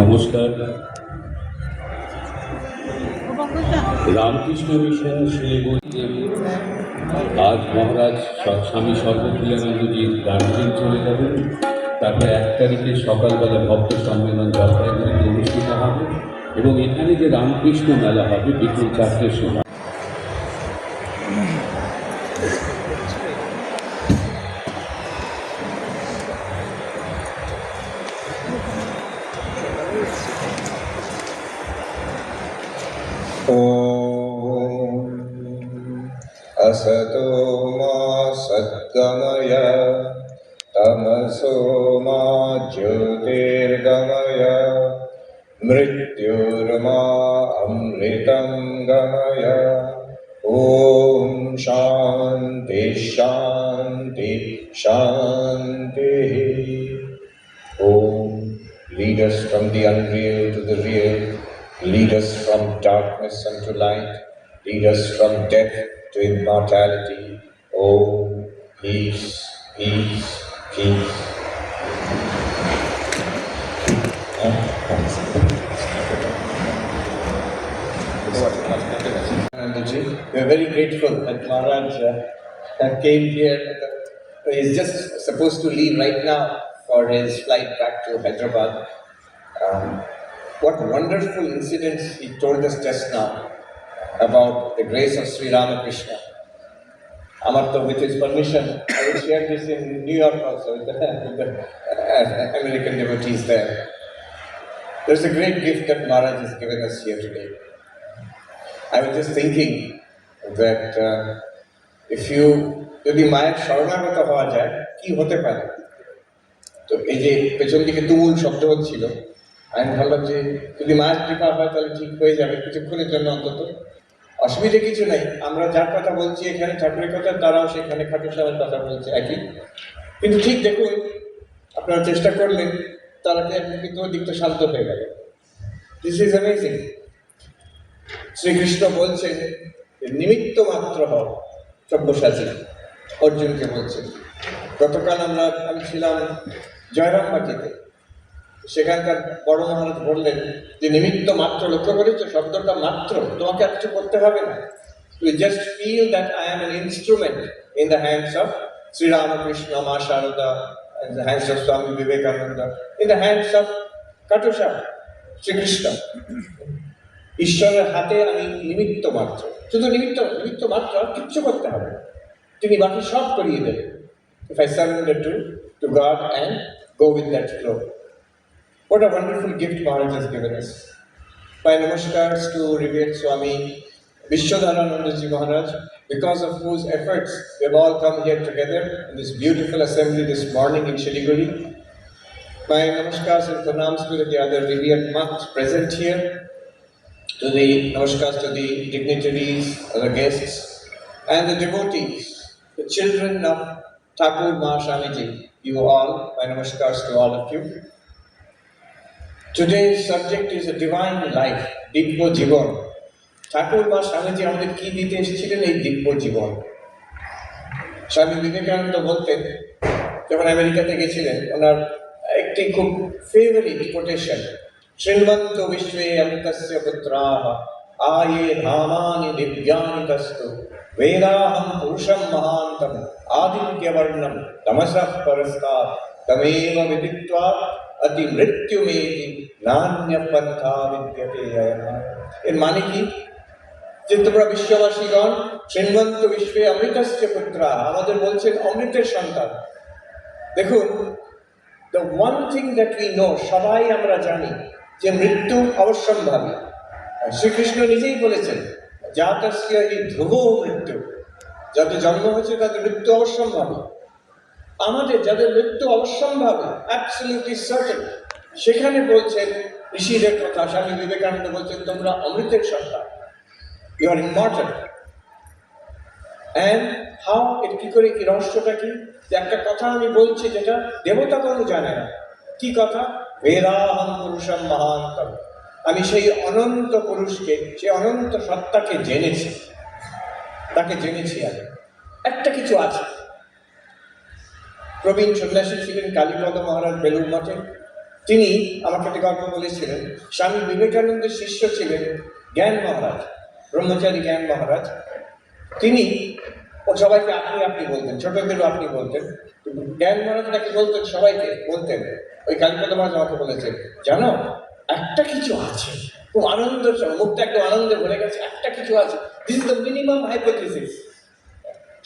নমস্কার। রামকৃষ্ণ মিশন শিলিগুড়িতে আজ মহারাজ স্বামী সর্বপ্রিয়ানন্দজি দার্জিলিং চলে যাবেন। তারপরে 1 তারিখে সকালবেলা ভক্ত সম্মেলন জলপাইগুড়িতে অনুষ্ঠিত হবে এবং এখানে যে রামকৃষ্ণ মেলা হবে বিকেল 4টের সময়। असतो मा सद्गमय तमसो मा ज्योतिर्गमय मृत्युर्मा अमृतं गमय। ॐ शान्ति शान्ति शान्तिः। ॐ lead us from the unreal to the real, lead us from darkness unto light, lead us from death to immortality. Oh, peace, peace, peace. We are very grateful that Maharaj came here. He's just supposed to leave right now for his flight back to Hyderabad. What wonderful incidents he told us just now about the grace of Sri Ramakrishna. Amartha, with his permission, I will share this in New York also with the American devotees there. There's a great gift that Maharaj has given us here today. I was just thinking that if you যদি মায়ের শরণাগত হওয়া যায় কি হতে পারে। তো এই যে পেছন দিকে তুমুল শব্দ হচ্ছিল, আমি ভাবলাম যে যদি মায়ের কৃপা হয় তাহলে ঠিক হয়ে যাবে কিছুক্ষণের জন্য অন্তত। অসুবিধা কিছু নাই, আমরা যার কথা বলছি এখানে ঠাকুরের কথা, তারাও সেখানে খাটু সাহেবের কথা বলছে একই। কিন্তু ঠিক দেখুন, আপনারা চেষ্টা করলেন তারা কিন্তু দিকটা শান্ত হয়ে গেল। This is amazing. শ্রীকৃষ্ণ বলছেন নিমিত্ত মাত্র হও সব্যসাচী, অর্জুনকে বলছেন। গতকাল আমি ছিলাম জয়রামবাটিতে, সেখানকার বড় মহারাজ বললেন যে নিমিত্ত মাত্র, লক্ষ্য করেছো শব্দটা মাত্র, তোমাকে আর কিছু করতে হবে না। You just feel that I am an instrument in the hands of Sri Ramakrishna, Ma Sharada, in the hands of Swami Vivekananda, in the hands of Katusha, Sri Krishna. ঈশ্বরের হাতে আমি নিমিত্ত মাত্র, শুধু নিমিত্ত মাত্র, আর কিচ্ছু করতে হবে না, তিনি বাকি সব করিয়ে দেবেন। If I surrender to God and go with that flow. What a wonderful gift Maharaj has given us. My namaskars to revered Swami Vishwadharanandaji Maharaj, because of whose efforts we have all come here together in this beautiful assembly this morning in Shiliguri. My namaskars and pranams to the other revered monks present here, to the namaskars to the dignitaries, other guests, and the devotees, the children of Thakur Mahaswamiji, you all, my namaskars to all of you. Today's subject is a divine life, Dibbo Jibon. ঠাকুর মা স্বামীজি আমাদের কি দিতে এসেছিলেন? এই দিব্য জীবন। স্বামী বিবেকানন্দ বলতেন, যখন আমেরিকাতে গেছিলেন, ওনার একটি খুব ফেভারিট কোটেশন, শ্রীমন্ত বিশ্বে অমৃতস্য পুত্রাঃ আয়ে ধামানি দিব্যানি তস্তু বেদাহম পুরুষম মহান্তম আদিত্যবর্ণম তমসঃ পরস্তাৎ তমেব বিদিত্বা অতি মৃত্যুমেতি নান্য পন্থা বিদ্যতে। এর মানে কি? যে তোমরা বিশ্ববাসীগণ শ্রীমন্ত বিশ্বে অমৃতস্য পুত্রা, আমাদের বলছেন অমৃতের সন্তান। দেখুন, the one thing that we know, সবাই আমরা জানি যে মৃত্যু অবশ্যম্ভাবী। শ্রীকৃষ্ণ নিজেই বলেছেন জাতস্য হি ধ্রুব মৃত্যু, যাদের জন্ম হয়েছে তাদের মৃত্যু অবশ্যম্ভাবী। আমাদের যাদের মৃত্যু অবশ্যম্ভাবী, অ্যাবসলিউটলি সার্টেন, সেখানে বলছেন ঋষিদের কথা, স্বামী বিবেকানন্দ বলছেন তোমরা অমৃতের সন্তান, you are immortal. And how, এর কি করে, কি রহস্যটা কি? যে একটা কথা আমি বলছি যেটা দেবতা কোনো জানে না। কি কথা? বেদাহম পুরুষম মহান্তম, আমি সেই অনন্ত পুরুষকে, সেই অনন্ত সত্তাকে জেনেছি, তাকে জেনেছি আমি। একটা কিছু আছে। প্রবীণ সন্ন্যাসী ছিলেন কালীপদ মহারাজ বেলুর মঠে, তিনি আমাকে একটা গল্প বলেছিলেন, স্বামী বিবেকানন্দের শিষ্য ছিলেন জ্ঞান মহারাজ, ব্রহ্মচারী জ্ঞান মহারাজ। তিনি ও সবাইকে আপনি আপনি বলতেন, ছোটদেরও আপনি বলতেন। জ্ঞান মহারাজ নাকি বলতেন, সবাইকে বলতেন, ওই কালীপদ মহারাজ আমাকে বলেছেন, জানো একটা কিছু আছে, খুব আনন্দের সময় মুখটা একটু আনন্দে ভরে গেছে, একটা কিছু আছে, this is the minimum hypothesis.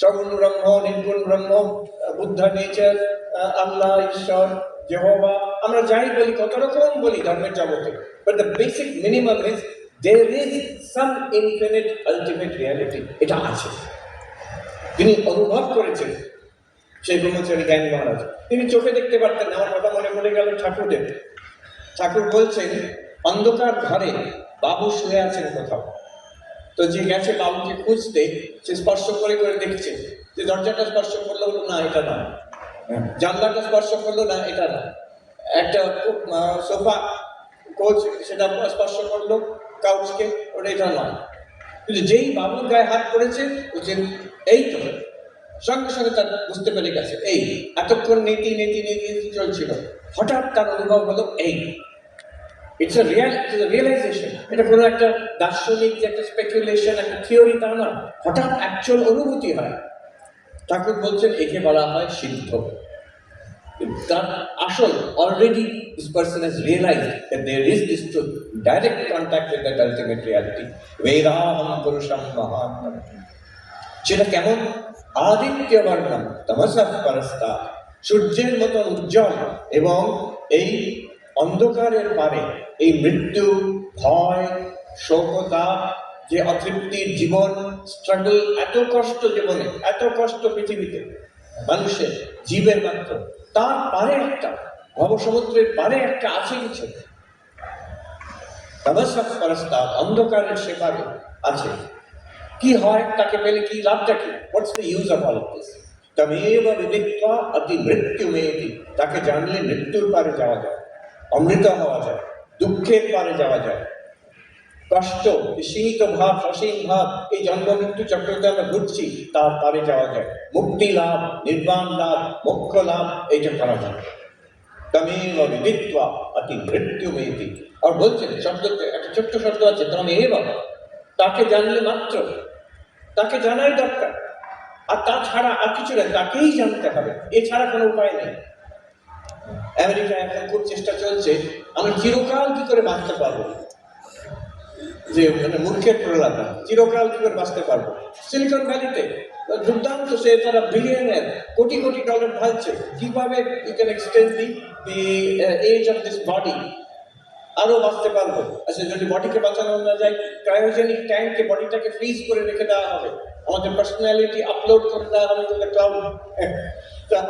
সগুণ ব্রহ্ম, নির্গুণ ব্রহ্ম, বুদ্ধ নেচার, আল্লাহ, ঈশ্বর, যেহোভা, আমরা যাই বলি, কত রকম বলি ধর্মের জগতে, but the basic minimum is there is some infinite ultimate reality. এটা আছে, তিনি অনুভব করেছেন সেই ব্রহ্মচারী জ্ঞান মহারাজ। তিনি চোখে দেখতে পারতেন না। আমার কথা মনে পড়ে গেল ঠাকুরদের। ঠাকুর বলছেন, অন্ধকার ঘরে বাবু শুয়ে আছেন কোথাও, তো যে গেছে বাবুকে খুঁজতে, সে স্পর্শ করে করে দেখছে, যে দরজাটা স্পর্শ করলো, না এটা না, জানলাটা স্পর্শ করলো, না এটা না, একটা সোফা কোচ সেটা স্পর্শ করলো, কাউচকে, ওটা এটা নয়। কিন্তু যেই বাবুর গায়ে হাত পড়েছে, বলছেন এই তো, সঙ্গে সঙ্গে তার বুঝতে পেরে গেছে এই। এতক্ষণ নীতি নীতি নীতি চলছিল, হঠাৎ তার অনুভব হলো এই। It's a realization. এটা কোনো একটা দার্শনিক যে একটা স্পেকুলেশন, একটা থিওরি, তা না, হঠাৎ অ্যাকচুয়াল অনুভূতি হয়। ঠাকুর বলছেন একে বলা হয় সিদ্ধ। তার আসল already this person has realised that there is this truth, direct contact with that ultimate reality. বেদাহম পুরুষম মহাত্মা। সেটা কেমন? আদিত্য বর্ণম তমসঃ পরস্তা, সূর্যের মতন উজ্জ্বল, এবং এই অন্ধকারের পারে এই মৃত্যু, ভয়, শোকতা, যে অতৃপ্তির জীবন, স্ট্রাগল, এত কষ্ট জীবনে, এত কষ্ট পৃথিবীতে মানুষের জীবের মাত্র, তার পারে একটা ভবসমুদ্রের পারে একটা আছে কিছু, তমসঃ পরস্তা, অন্ধকারের সে পারে আছে। কি হয় তাকে পেলে, কি লাভটা কি? What's the use of all of this? তমেব বিদিত্বা অতি মৃত্যুমেতি, তাকে জানলে মৃত্যুর পারে যাওয়া যায়, অমৃত হওয়া যায়, দুঃখের পারে যাওয়া যায়, কষ্ট, সীমিত ভাব, সসীম ভাব, এই জন্ম মৃত্যু চক্রতে আমরা ঘুরছি, তার পারে যাওয়া যায়, মুক্তি লাভ, নির্বাণ লাভ, মোক্ষ লাভ, এইটা করা যায়। তমেব বিদিত্বা অতি মৃত্যুমেতি। আর বলছেন শব্দতে একটা ছোট্ট শব্দ আছে, তমেব, তাকে জানলে মাত্র, তাকে জানাই দরকার, আর তাছাড়া আর কিছু নেই, তাকেই জানতে হবে, এছাড়া কোনো উপায় নেই। আমেরিকায় এখন খুব চেষ্টা চলছে, আমরা চিরকাল কি করে বাঁচতে পারবো, যে মানে মূর্খের প্রলাপা, চিরকাল কি করে বাঁচতে পারবো। সিলিকন ভ্যালিতে দুর্দান্ত, সে তারা বিলিয়নের কোটি কোটি ডলার ঢালছে, কিভাবে you can extend the age of this body, আরো বাঁচতে পারবো। আচ্ছা, যদি বডিকে বাঁচানো না যায়, ক্রায়োজেনিক ট্যাঙ্কে বডিটাকে ফ্রিজ করে রেখে দেওয়া হবে, আমাদের পার্সোনালিটি আপলোড করে দেওয়া হবে তো ক্লাউড,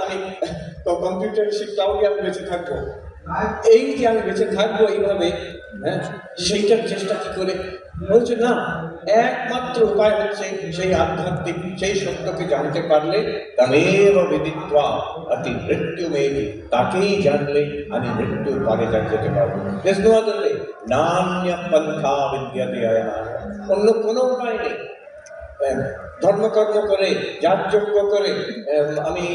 আমি কম্পিউটারে সেই ক্লাউডে আমি বেঁচে থাকবো। এই যে আমি বেঁচে থাকবো এইভাবে, হ্যাঁ, সেইটার চেষ্টা কি করে? বলছে না, একমাত্র উপায় হচ্ছে সেই আধ্যাত্মিক, সেই সত্যকে জানতে পারলে, তমেব বিদিত্বা অতি মৃত্যুমেতি, তাকেই জানলে আমি মৃত্যুর পারে যেতে পারবো। নান্য পন্থা বিদ্যতে আয়ার, অন্য কোনো উপায় নেই। ধর্মকর্ম করে, যাগযজ্ঞ করে, আমি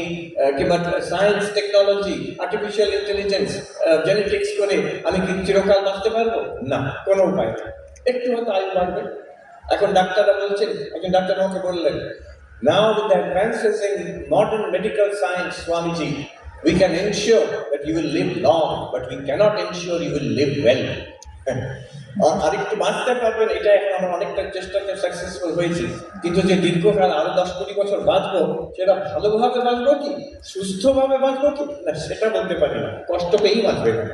কিংবা science, technology, artificial intelligence, genetics করে আমি কি চিরকাল বাঁচতে পারবো? না, কোনো উপায় নেই। একটু হয়তো আয়ু বাড়বে। এখন ডাক্তাররা বলছেন, একজন ডাক্তার আমাকে বললেন, now with the advances in modern medical science, Swamiji, we can ensure that you will live long, but we cannot ensure you will live well. আর একটু বাঁচতে পারবেন, এটা এখন আমরা অনেকটা চেষ্টাতে সাকসেসফুল হয়েছি, কিন্তু যে দীর্ঘকাল আরো 10-20 বছর বাঁচবো, সেটা ভালোভাবে বাঁচবো কি, সুস্থভাবে বাঁচবো কি, না সেটা বলতে পারি না, কষ্ট পেয়েই বাঁচবে না।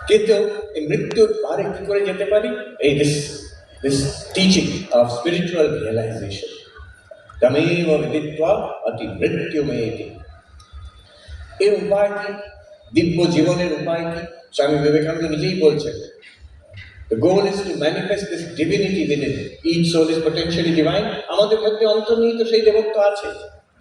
কিন্তু এই মৃত্যুর পারে কি করে যেতে পারি? এই this teaching of spiritual realisation, তমেব বিদিত্বা অতি মৃত্যুমেতি। এর উপায় কি? দিব্য জীবনের উপায় কি? স্বামী বিবেকানন্দ নিজেই বলছেন, the goal is to manifest this divinity within. Each soul is potentially divine. আমাদের মধ্যে অন্তর্নিহিত সেই দেবত্ব আছে,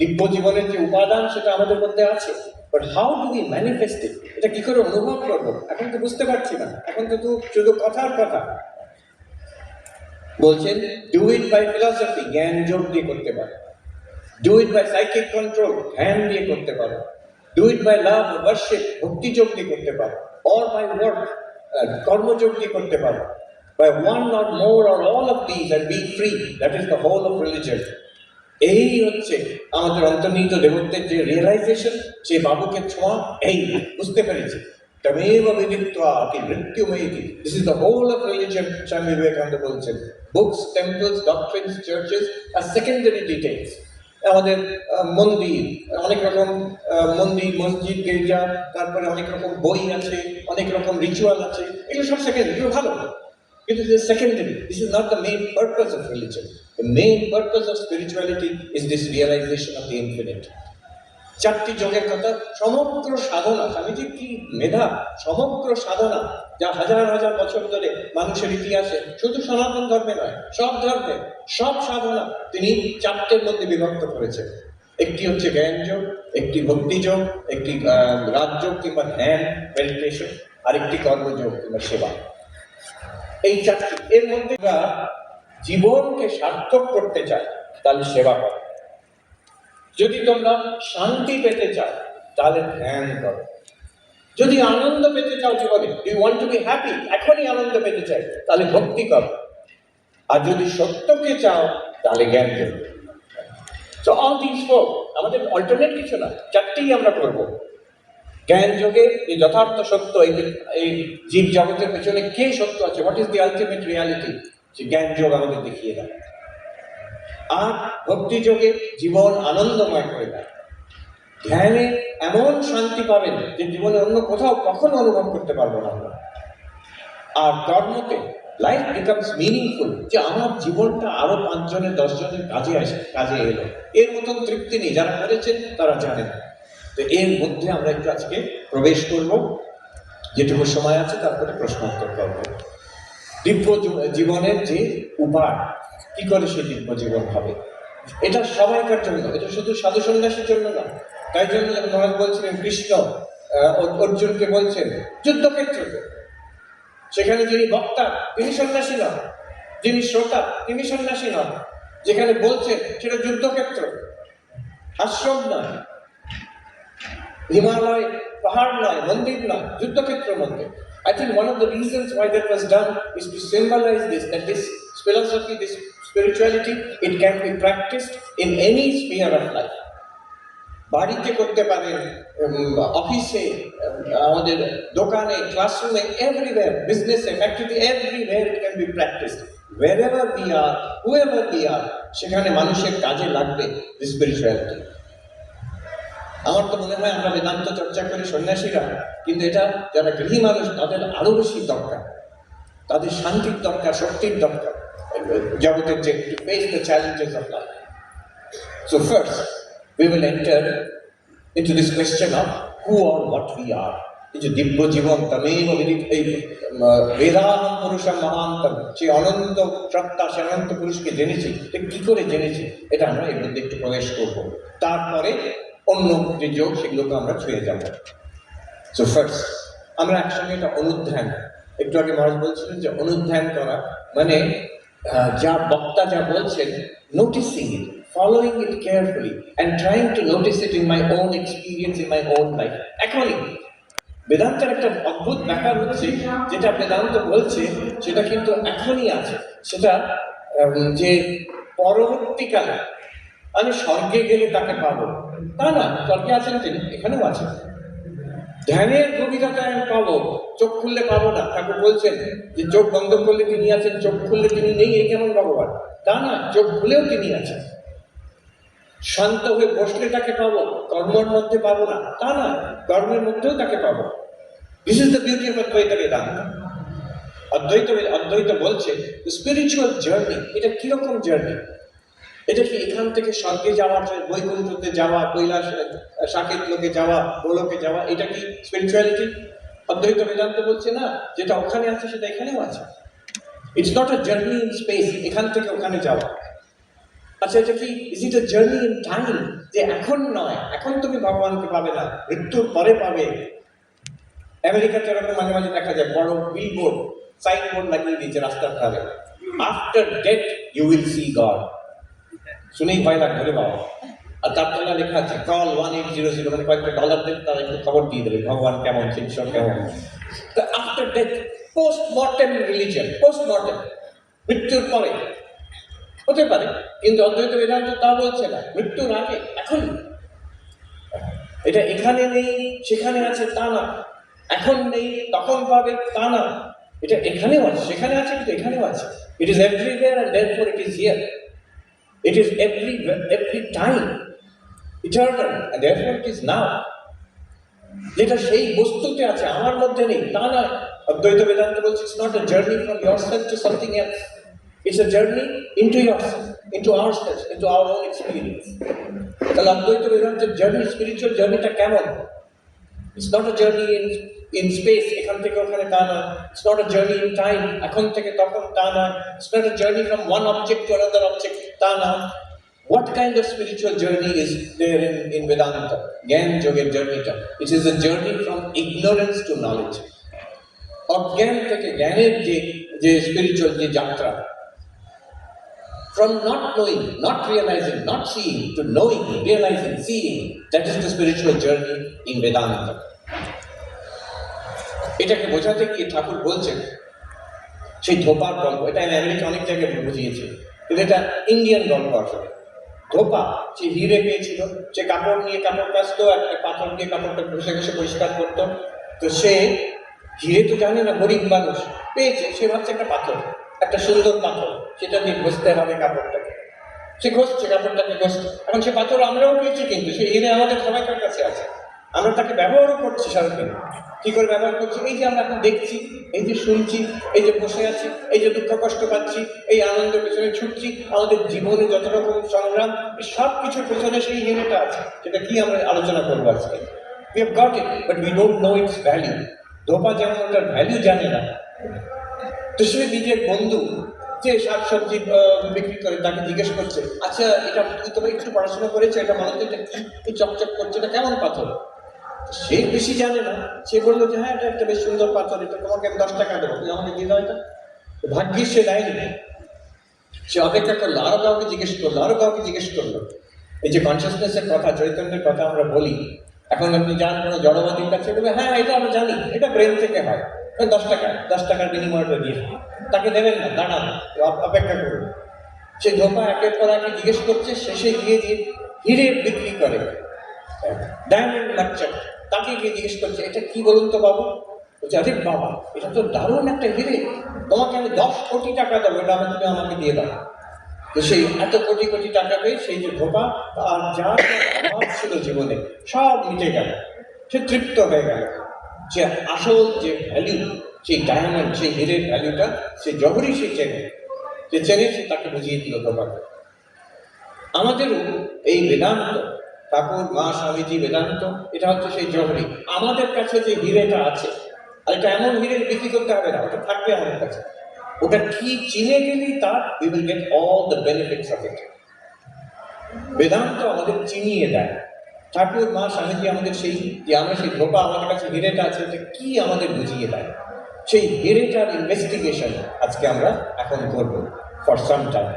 দিব্য জীবনের যে উপাদান সেটা আমাদের মধ্যে আছে, but how do we manifest it? এটা কি করে অনুভব করবো? এখন তো বুঝতে পারছি না, এখন তো শুধু কথার কথা। বলছেন do it by philosophy, জ্ঞান যোগ দিয়ে করতে পারো, do it by psychic control, ধ্যান দিয়ে করতে পারো, do it by love worship, ভক্তিযোগ দিয়ে করতে পারো, অর বাই ওয়ার্ক, কর্মযোগ দিয়ে করতে পারো, by one or more or all of this and be free, that is the whole of religion. এই হচ্ছে আমাদের অন্তর্নিহিত দেবত্বের যে রিয়েলাইজেশন, সে বাবুকে ছোঁয়া, এই বুঝতে পেরেছি। তমেব বিদিত্বা কি মৃত্যুমেতি, this is the whole of religion. Swami Vivekananda বলছেন, বুকস, টেম্পলস, ডক্ট্রিনস, চার্চেস আর সেকেন্ডারি ডিটেলস। আমাদের মন্দির, অনেক রকম মন্দির, মসজিদ, গির্জা, তারপরে অনেক রকম বই আছে, অনেক রকম রিচুয়াল আছে, এগুলো সব সেকেন্ডারি, এগুলো ভালো, কিন্তু this is secondary. This is not the main purpose of religion. The main purpose of spirituality is this realization of the infinite. চারটি যোগের কথা, সমগ্র সাধনা, স্বামীজি কি মেধা, সমগ্র সাধনা যা হাজার হাজার বছর ধরে মানুষের ইতিহাসে, শুধু সনাতন ধর্মে নয়, সব ধর্মে সব সাধনা তিনি চারটের মধ্যে বিভক্ত করেছেন। একটি হচ্ছে জ্ঞান যোগ, একটি ভক্তি যোগ, একটি রাজযোগ কিংবা ধ্যান মেডিটেশন, আর একটি কর্মযোগ কিংবা সেবা। এই চারটি, এর মধ্যে জীবনকে সার্থক করতে চাই তাহলে সেবা করো, যদি তোমরা শান্তি পেতে চাও তাহলে ধ্যান করো, যদি আনন্দ পেতে চাও জীবনে, you want to be happy, এখনই আনন্দ পেতে চাই তাহলে ভক্তি করো, আর যদি সত্যকে চাও তাহলে জ্ঞান করো। সো অল দিস ফোর, আমাদের অল্টারনেট কিছু না, চারটেই আমরা করবো। জ্ঞান যোগে এই যথার্থ সত্য, এই জীব জগতের পেছনে কে সত্য আছে, what is the ultimate reality, যে জ্ঞান যোগ আমাদের দেখিয়ে দেয়। আর ভক্তি যোগে জীবন আনন্দময় করে দেয়, ধ্যানে এমন শান্তি পাবেন যে জীবনে অন্য কোথাও কখনো অনুভব করতে পারবো না আমরা। আর কর্মতে লাইফ বিকামস মিনিংফুল, যে আমার জীবনটা আরো 5 জনের 10 জনের কাজে এলো, এর মতন তৃপ্তি নেই, যারা করেছেন তারা জানেন। তো এর মধ্যে আমরা একটু আজকে প্রবেশ করব, যেটুকু সময় আছে তারপরে প্রশ্ন উত্তর করবো। দিব্য জীবনের যে উপায়, কি করে সে দিব্য জীবন হবে, এটা সবাইকার জন্য, এটা শুধু সাধু সন্ন্যাসীর জন্য না। তাই জন্য মহারাজ বলছিলেন, কৃষ্ণ অর্জুনকে বলছেন যুদ্ধক্ষেত্রে, সেখানে যিনি বক্তা তিনি সন্ন্যাসী নন, যিনি শ্রোতা তিনি সন্ন্যাসী নন, যেখানে বলছেন সেটা যুদ্ধক্ষেত্র, আশ্রম নয়, হিমালয় পাহাড় নয়, মন্দির নয়, যুদ্ধক্ষেত্রের মধ্যে। I think one of the reasons why that was done is to symbolize this, that this philosophy, this spirituality, it can be practiced in any sphere of life. বাড়িতে করতে পারেন, অফিসে, আমাদের দোকানে, ক্লাসরুমে, এভরিওয়্যার, বিজনেসে, ফ্যাক্টরিতে, everywhere it can be practised. wherever we are, whoever we are, সেখানে মানুষের কাজে লাগবে this spirituality। আমার তো মনে হয় আমরা বেদান্ত চর্চা করি সন্ন্যাসীরা, কিন্তু এটা যারা গৃহী মানুষ তাদের আরো বেশি দরকার, তাদের শান্তির দরকার, শক্তির দরকার, জগতের যে to face the challenges of life. So first we will enter into this question of who or what we are. এই যে দিব্য জীবন, তমেব বিদিত, এই বেদাহম পুরুষম মহান্তম, সেই অনন্ত সত্তা, সে অনন্ত পুরুষকে জেনেছি, কি করে জেনেছি, এটা আমরা এর মধ্যে একটু প্রবেশ করবো। তারপরে অন্য যে যোগ সেগুলোকে আমরা ছুঁয়ে যাব। সো ফার্স্ট আমরা একসঙ্গে একটা অনুধ্যান, একটু আগে মহারাজ বলছিলেন যে অনুধ্যান করা মানে যা বক্তা যা বলছেন, noticing it, following it carefully and trying to notice it in my own experience, in my own life. এখনই বেদান্তের একটা অদ্ভুত ব্যাপার হচ্ছে, যেটা বেদান্ত বলছে সেটা কিন্তু এখনই আছে, সেটা যে পরবর্তীকালে আমি স্বর্গে গেলে তাকে পাবো তা না, স্বর্গে আছেন তিনি, এখানেও আছেন। ধ্যানের গভীরতা আমি পাবো, চোখ খুললে পাবো না। ঠাকুর বলছেন যে চোখ বন্ধ করলে তিনি আছেন, চোখ খুললে তিনি নেই, এই কেমন ভগবান? তা না, চোখ খুলেও তিনি আছেন। শান্ত হয়ে বসলে তাকে পাবো, কর্মের মধ্যে পাবো না তা না, কর্মের মধ্যেও তাকে পাবো। This is the beauty of অদ্বৈত বেদান্ত। অদ্বৈত বলছে স্পিরিচুয়াল জার্নি, এটা কিরকম জার্নি? এটা কি এখান থেকে স্বর্গে যাওয়া, বৈকুণ্ঠতে যাওয়া, কৈলাস সাকেত লোকে যাওয়া, গোলকে যাওয়া, এটা কি স্পিরিচুয়ালিটি? অদ্বৈত বেদান্ত বলছে না, যেটা ওখানে আছে সেটা এখানেও আছে। It's not a journey in space, এখান থেকে ওখানে যাওয়া। আচ্ছা, এটা কি is it a journey in time, যে এখন নয়, এখন তুমি ভগবানকে পাবে না, মৃত্যুর পরে পাবে। আমেরিকাতে এরকম মাঝে মাঝে দেখা যায় বড় বিলবোর্ড, সাইনবোর্ড লাগিয়ে দিয়েছে রাস্তার ধারে, after death you will see God. শুনেই ভয় লাগবে রে বাবা, আর তার তলা লেখা আছে কল 1800, মানে কয়েকটা ডলার দেবে, তারা একটু খবর দিয়ে দেবে ভগবান কেমন, ঈশ্বর কেমন। After death, post mortem religion, post mortem, মৃত্যুর পরে হতে পারে, কিন্তু অদ্বৈত বেদান্ত তা বলছে না, মৃত্যুর আগে, এখন। এটা এখানে নেই সেখানে আছে তা না, এখন নেই তখন পাবে তা না, এটা এখানেও আছে, সেখানে আছে, কিন্তু এখানেও আছে। It is everywhere and therefore it is here. It is every time eternal and therefore it is now. যেটা সেই বস্তুতে আছে, আমার মধ্যে নেই তা নয়। অদ্বৈত বেদান্ত বলছে it's not a journey from yourself to something else, it's a journey into yourself, into ourselves, into our own experience. তাহলে অদ্বৈত বেদান্তের জার্নি, স্পিরিচুয়াল জার্নিটা কেমন? It's not a journey in space, এখান থেকে ওখানে তা না। It's not a journey in time, এখন থেকে তখন তা না। It's not a journey from one object to another object, তা না। What kind of spiritual journey is there in Vedanta? Gyan Yoga journey. It is a journey from ignorance to knowledge. অজ্ঞান থেকে জ্ঞানের যে স্পিরিচুয়াল যে যাত্রা, from not knowing, not realizing, not seeing to knowing, realizing, seeing, that is the spiritual journey in Vedanta. এটাকে বোঝাতে গিয়ে ঠাকুর বলছেন সেই ধোপার গল্প, এটা আমি আমেরিকা অনেক জায়গায় বুঝিয়েছি, কিন্তু এটা ইন্ডিয়ান গল্প আসলে। ধোপা সে হিরে পেয়েছিল, সে কাপড় নিয়ে কাপড় কাচতো, একটা পাথর দিয়ে কাপড়টা ঘষে ঘষে পরিষ্কার করতো। তো সে হিরে তো জানে না, গরিব মানুষ, পেয়েছে, সে ভাবছে একটা পাথর, একটা সুন্দর পাথর, সেটা দিয়ে ঘষতে হবে কাপড়টাকে। সে ঘষছে, কাপড়টাকে ঘষছে। এখন সে পাথর আমরাও পেয়েছি, কিন্তু সে হিরে আমাদের সবাইকার কাছে আছে, আমরা তাকে ব্যবহারও করছি সারাদিন। কি করে ব্যবহার করছি? এই যে আমরা এখন দেখছি, এই যে শুনছি, এই যে বসে আছি, এই যে দুঃখ কষ্ট পাচ্ছি, এই আনন্দের পেছনে ছুটছি, আমাদের জীবনে যত রকম সংগ্রাম, সব কিছুর পেছনে সেই হিরেটা আছে। সেটা কি আমরা আলোচনা করবো আজকে? We have got it, but we don't know its value. ধোপা যেমন ওটার ভ্যালু জানে না, তো সে নিজের বন্ধু যে শাকসবজি বিক্রি করে তাকে জিজ্ঞেস করছে, আচ্ছা এটা তুই তো একটু পড়াশোনা করেছো, এটা মানুষ এটা কি চকচক করছে, এটা কেমন পাথর? সে বেশি জানে না, সে বললো যে হ্যাঁ এটা একটা বেশ সুন্দর পাথর, এটা তোমাকে আমি 10 টাকা দেবো, তুই আমাকে দিয়ে দাও এটা। ভাগ্যিস সে দেয়নি, সে অপেক্ষা করলো, আরো কাউকে জিজ্ঞেস করলো, আরো কাউকে জিজ্ঞেস করলো। এই যে কনসিয়াসনেসের কথা, চৈতন্যের কথা আমরা বলি, এখন আপনি যান কোনো জড়বাদীর কাছে, বলবে হ্যাঁ এটা আমরা জানি, এটা ব্রেন থেকে হয়, 10 টাকার বিনিময়টা দিয়ে তাকে দেবেন না, দাঁড়ান, অপেক্ষা করুন। সে ধোপা একের পর একে জিজ্ঞেস করছে, শেষে গিয়ে যে হিরে বিক্রি করে ডায়মন্ড মার্চেন্ট, তাকে গিয়ে জিজ্ঞেস করছে এটা কি বলুন তো বাবু? বলছে আরে বাবা, এটা তো দারুণ একটা হিরে, তোমাকে আমি 10 কোটি টাকা দেবো, এটা তুমি আমাকে দিয়ে দাও। তো সেই এত কোটি কোটি টাকা পেয়ে সেই যে ধোপা, আর যা অভাব ছিল জীবনে সব মিটে গেল, সে তৃপ্ত হয়ে গেল। যে আসল যে ভ্যালু, সেই ডায়মন্ড, সেই হিরের ভ্যালুটা সে জহরই সে চেনে, সে তাকে বুঝিয়ে দিল ধোপাকে। আমাদেরও এই বেদান্ত, ঠাকুর মা স্বামীজি বেদান্ত, এটা হচ্ছে সেই জহরি। আমাদের কাছে যে হিরেটা আছে, আর এটা এমন হিরে বিক্রি করতে হবে না, ওটা থাকবে আমাদের কাছে। ওটা কি চিনে গেলেই তার we will get all the benefits of it. Vedanta আমাদের চিনিয়ে দেয়। ঠাকুর মা স্বামীজি আমাদের সেই যে আমরা সেই ধোপা, আমাদের কাছে হিরেটা আছে, এটা কি আমাদের বুঝিয়ে দেয়। সেই হিরেটার ইনভেস্টিগেশন আজকে আমরা এখন করব ফর সাম টাইম।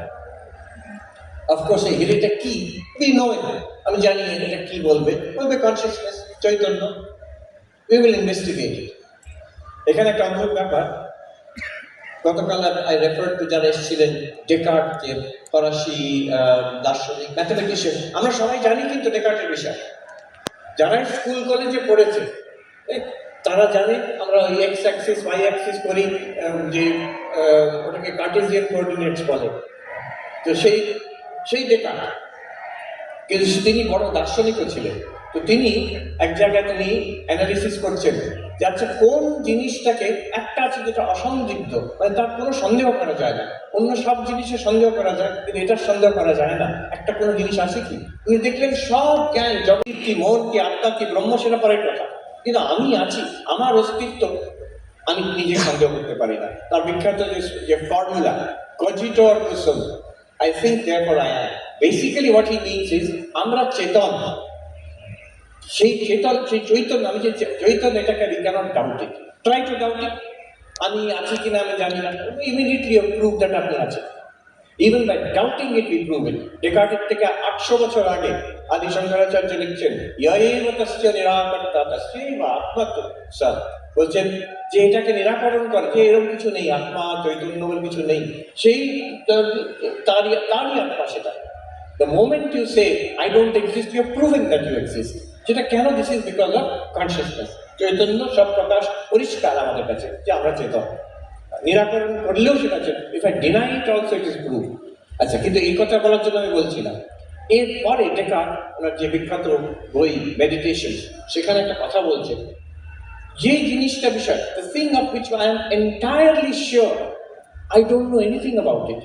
অফকোর্স এই হিরেটা কি, we know it, আমি জানি এটা কি বলবে consciousness, Chaitanya. we will investigate it. এখানে একটা অদ্ভুত ব্যাপার, গতকাল আই রেফার টু যারা এসেছিলেন, ডেকার্ট, যে ফরাসি দার্শনিক, ম্যাথমেটিশিয়ান, আমরা সবাই জানি কিন্তু ডেকার্টের বিষয়। যারা স্কুল কলেজে পড়েছে তারা জানে আমরা ওই এক্স অ্যাক্সিস ওয়াই অ্যাক্সিস করি, যে ওটাকে কার্টেসিয়ান কোঅর্ডিনেটস বলে। তো সেই ডেকার্ট, কিন্তু তিনি বড় দার্শনিকও ছিলেন। তো তিনি এক জায়গায় তিনি অ্যানালিসিস করছেন যে আচ্ছা কোন জিনিসটাকে, একটা আছে যেটা অসন্দিগ্ধ, মানে তার কোনো সন্দেহ করা যায় না, অন্য সব জিনিসে সন্দেহ করা যায় কিন্তু এটার সন্দেহ করা যায় না, একটা কোনো জিনিস আছে কি? উনি দেখলেন সব জ্ঞান, জগৎ কি, মন কি, আত্মা কি, ব্রহ্ম, সেটা পরের কথা, কিন্তু আমি আছি, আমার অস্তিত্ব আমি নিজে সন্দেহ করতে পারি না। তার বিখ্যাত যে formula, cogito ergo sum, I think therefore I am. Basically what he means is আমরা চেতন, সেই চেতন, সেই চৈতন্য, আমি যে চৈতন্য, এটাকে we cannot doubt it. Try to doubt it. আমি আছি কিনা আমি জানি না, ইমিডিয়েটলি প্রুভ দ্যাট আপনি আছেন। Even by doubting it, we prove it. ডেকার্টের থেকে 800 বছর আগে আদি শঙ্করাচার্য লিখছেন, ইয়ৈব তস্য নিরাকর্তা তস্যৈব আত্মাত্ম সৎ। বলছেন যে এটাকে নিরাকরণ করে, যে এরকম কিছু নেই, আত্মা চৈতন্য বলে কিছু নেই, সেই তারই আত্মা সেটা। The moment you say, I don't exist, you're proving that you exist. যেটা কেন? This is because of consciousness. Chaitanya সব প্রকাশ পরিষ্কার আমাদের কাছে যে আমরা চেতন। নিরাকরণ করলেও সেটা আছে। If I deny it also, it is proof. আচ্ছা, কিন্তু এই কথা বলার জন্য আমি বলছি না। এরপরে ডেকার্ট ওনার যে বিখ্যাত বই মেডিটেশন, সেখানে একটা কথা বলছেন, যে জিনিসটা বিষয়, the thing of which I am entirely sure, I don't know anything about it.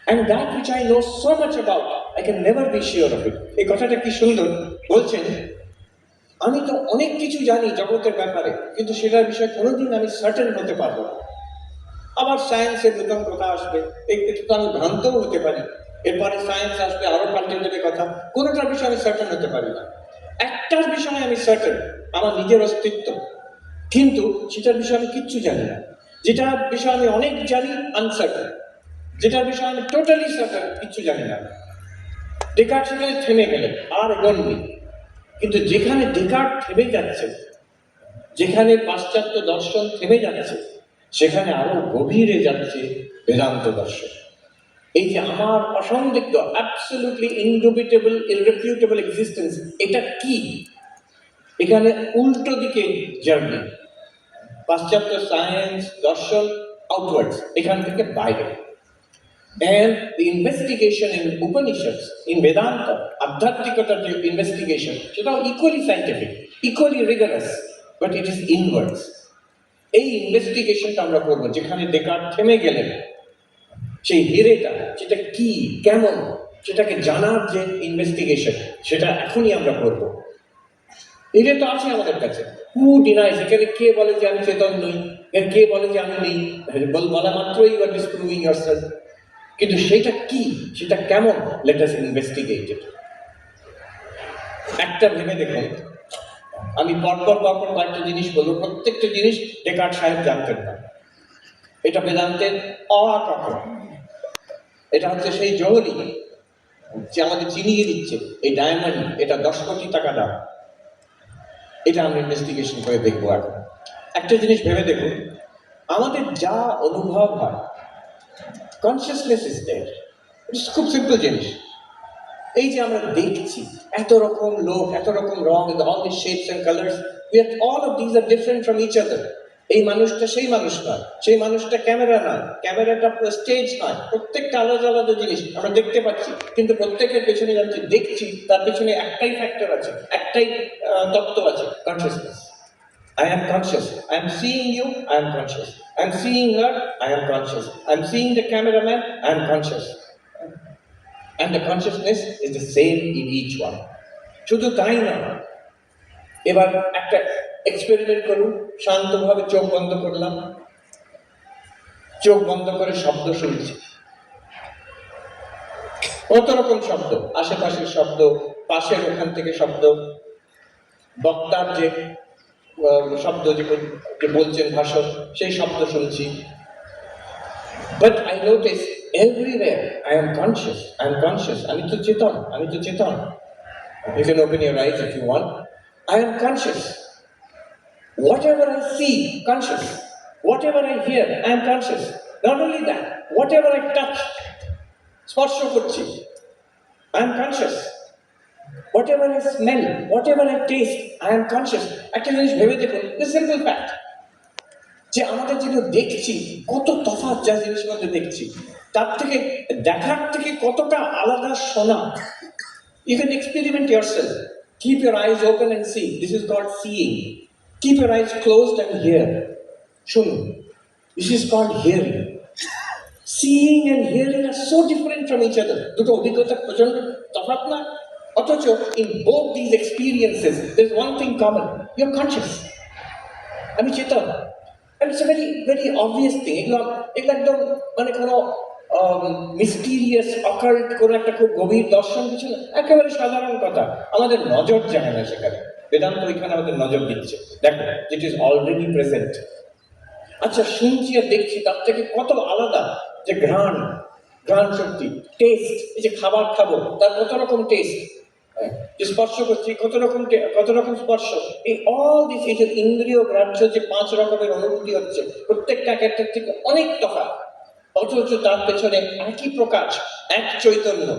And that which I know so much about, I can never be sure of it. এই কথাটা কি সুন্দর বলছেন, আমি তো অনেক কিছু জানি জগতের ব্যাপারে, কিন্তু সেটার বিষয়ে কোনোদিন আমি সার্টেন হতে পারবো না। আবার সায়েন্সের নতুন কথা আসবে, একটু তো আমি ভ্রান্তও হতে পারি, এরপরে সায়েন্স আসবে আরো পাল্টে দেবে কথা, কোনোটার বিষয়ে আমি সার্টেন হতে পারি না। একটার বিষয়ে আমি সার্টেন, আমার নিজের অস্তিত্ব, কিন্তু সেটার বিষয়ে আমি কিচ্ছু জানি না। যেটার বিষয়ে আমি অনেক জানি, আনসার্টেন। যেটার বিষয়ে আমি টোটালি সার্টেন, কিচ্ছু জানি না। ডেকার্ট সেখানে থেমে গেলেন, আর এগোননি। কিন্তু যেখানে ডেকার্ট থেমে যাচ্ছে, যেখানে পাশ্চাত্য দর্শন থেমে যাচ্ছে, সেখানে আরো গভীরে যাচ্ছে বেদান্ত দর্শন। এই যে আমার অসন্দিগ্ধ, অ্যাবসলিউটলি ইনডুবিটেবল, ইররিফিউটেবল এক্সিস্টেন্স, এটা কি? এখানে উল্টো দিকে জার্নি। পাশ্চাত্য সায়েন্স দর্শন আউটওয়ার্ডস, এখান থেকে বাইরে। And the investigation in Upanishads, in Vedanta, আধ্যাত্মিকতার যে ইনভেস্টিগেশন, সেটাও equally scientific, equally rigorous, but it is inwards. এই ইনভেস্টিগেশনটা আমরা করবো, যেখানে ডেকার্ট থেমে গেলেন, সেই হিরেটা, সেটা কি, কেমন, সেটাকে জানার যে ইনভেস্টিগেশন, সেটা এখনই আমরা করবো। এটা তো আছে আমাদের কাছে। হু ডিনাইজ? এখানে কে বলে যে আমি চেতন নই, কে বলে যে আমি নেই? বলা মাত্রই ইউ আর ডিসপ্রুভিং ইয়োরসেলফ। কিন্তু সেটা কি, সেটা কেমন? লেট আস ইনভেস্টিগেট ইট। একটা ভেবে দেখুন, আমি পরপর কয়েকটা জিনিস বলবো, প্রত্যেকটা জিনিস ডেকার্ট সাহেব জানতেন না। এটা বেদান্তের অকাঠন। এটা হচ্ছে সেই জহরি যে আমাদের চিনিয়ে দিচ্ছে এই ডায়মন্ড, এটা 10 কোটি টাকা দাম। এটা আমরা ইনভেস্টিগেশন করে দেখবো। এখন একটা জিনিস ভেবে দেখুন, আমাদের যা অনুভব হয়, কনসিয়াসনেস ইজ দেয়ার। খুব সিম্পল জিনিস। এই যে আমরা দেখছি এত রকম লোক, এত রকম রং, all the shapes and colours, all of these are different from each other. এই মানুষটা সেই মানুষ নয়, সেই মানুষটা ক্যামেরা নয়, ক্যামেরাটা স্টেজ নয়, প্রত্যেকটা আলাদা আলাদা জিনিস আমরা দেখতে পাচ্ছি, কিন্তু প্রত্যেকের পেছনে যাচ্ছি, দেখছি, তার পেছনে একটাই ফ্যাক্টর আছে, একটাই তত্ত্ব আছে, consciousness. I am conscious. I am seeing you, I am conscious. I am seeing her, I am conscious. I am seeing the cameraman, I am conscious. And the consciousness is the same in each one. শুধু তাই না, এবার একটা experiment করুন। শান্তভাবে চোখ বন্ধ করলাম, চোখ বন্ধ করে শব্দ শুনছি। কত রকম শব্দ, আশেপাশের শব্দ, পাশের ওখান থেকে শব্দ, বক্তার যে শব্দ, যে বলছেন ভাষণ, সেই শব্দ শুনছি। But I notice everywhere I am conscious, I am conscious. আমি তো চেতন, আমি তো চেতন। You can open your eyes if you want. I am conscious. Whatever I see, conscious. Whatever I hear, I am conscious. Not only that, whatever I touch, স্পর্শ করছি, I am conscious. Whatever I smell, whatever I taste, I am conscious. একটা জিনিস ভেবে দেখুন, the simple fact, যে আমাদের যেটা দেখছি কত তফাৎ, যা জিনিসের মধ্যে দেখছি তার থেকে, দেখার থেকে কতটা আলাদা শোনা। You can experiment yourself. Keep your eyes open and see. This is called seeing. Keep your eyes closed and hear. শুনুন, this is called hearing. Seeing and hearing are so different from each other. দুটো অভিজ্ঞতা প্রচন্ড তফাৎ না? অথচ in both these experiences there is one thing common. You are conscious. আমি চেতন। And it's a very, very obvious thing. এগুলো একদম মানে কোনো মিস্টিরিয়াস অকাল্ট কোনো একটা খুব গভীর দর্শন কিছু না, একেবারে সাধারণ কথা। আমাদের নজর যায় না সেখানে, বেদান্ত ওইখানে আমাদের নজর দিচ্ছে। দেখো, ইট ইজ অলরেডি প্রেজেন্ট। আচ্ছা, শুনছি আর দেখছি তার থেকে কত আলাদা যে ঘ্রাণ, ঘ্রাণ শক্তি, টেস্ট, এই যে খাবার খাবো তার কত রকম টেস্ট, যে স্পর্শ করছি কত রকম স্পর্শ, এই অল দিস, এই যে ইন্দ্রিয় গ্রাহ্য যে 5 রকমের অনুভূতি হচ্ছে, প্রত্যেকটা এক একটার থেকে অনেক তফাৎ, অথচ তার পেছনে একই প্রকাশ, এক Chaitanya.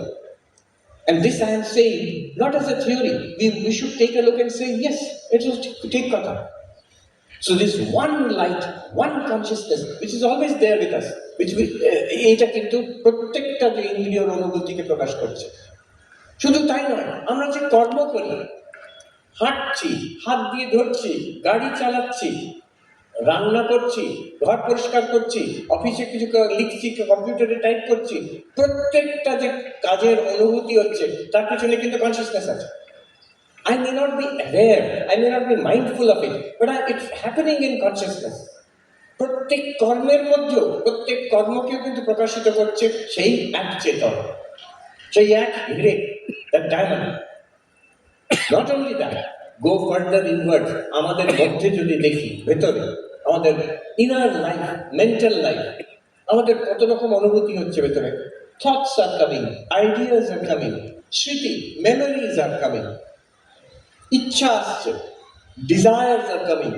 And this I am saying not as a theory. We should take a look and say, yes, it is take kata. So this one light, one consciousness, which is always there with us, which we এটা কিন্তু প্রত্যেকটা যে ইন্দ্রিয়র অনুভূতিকে প্রকাশ করছে। শুধু তাই নয়, আমরা যে কর্ম করি, হাঁটছি, হাত দিয়ে ধরছি, গাড়ি চালাচ্ছি, রান্না করছি, ঘর পরিষ্কার করছি, অফিসে কিছু লিখছি, কম্পিউটারে টাইপ করছি, প্রত্যেকটা যে কাজের অনুভূতি হচ্ছে তার পিছনে কিন্তু কনসিয়াসনেস আছে। I may not be aware, I may not be mindful of it, but it's happening in consciousness. প্রত্যেক কর্মের মধ্যেও, প্রত্যেক কর্মকেও কিন্তু প্রকাশিত করছে সেই এক চেতন, সেই এক হিরে, that diamond. Not only that, go further inward, আমাদের মধ্যে যদি দেখি, ভেতরে আমাদের ইনার লাইফ, মেন্টাল লাইফ, আমাদের কত রকম অনুভূতি হচ্ছে ভেতরে। Thoughts are coming, ideas are coming, স্মৃতি, মেমোরিজ আর কামিং, ইচ্ছা আসছে, ডিজায়ার্স আর কামিং,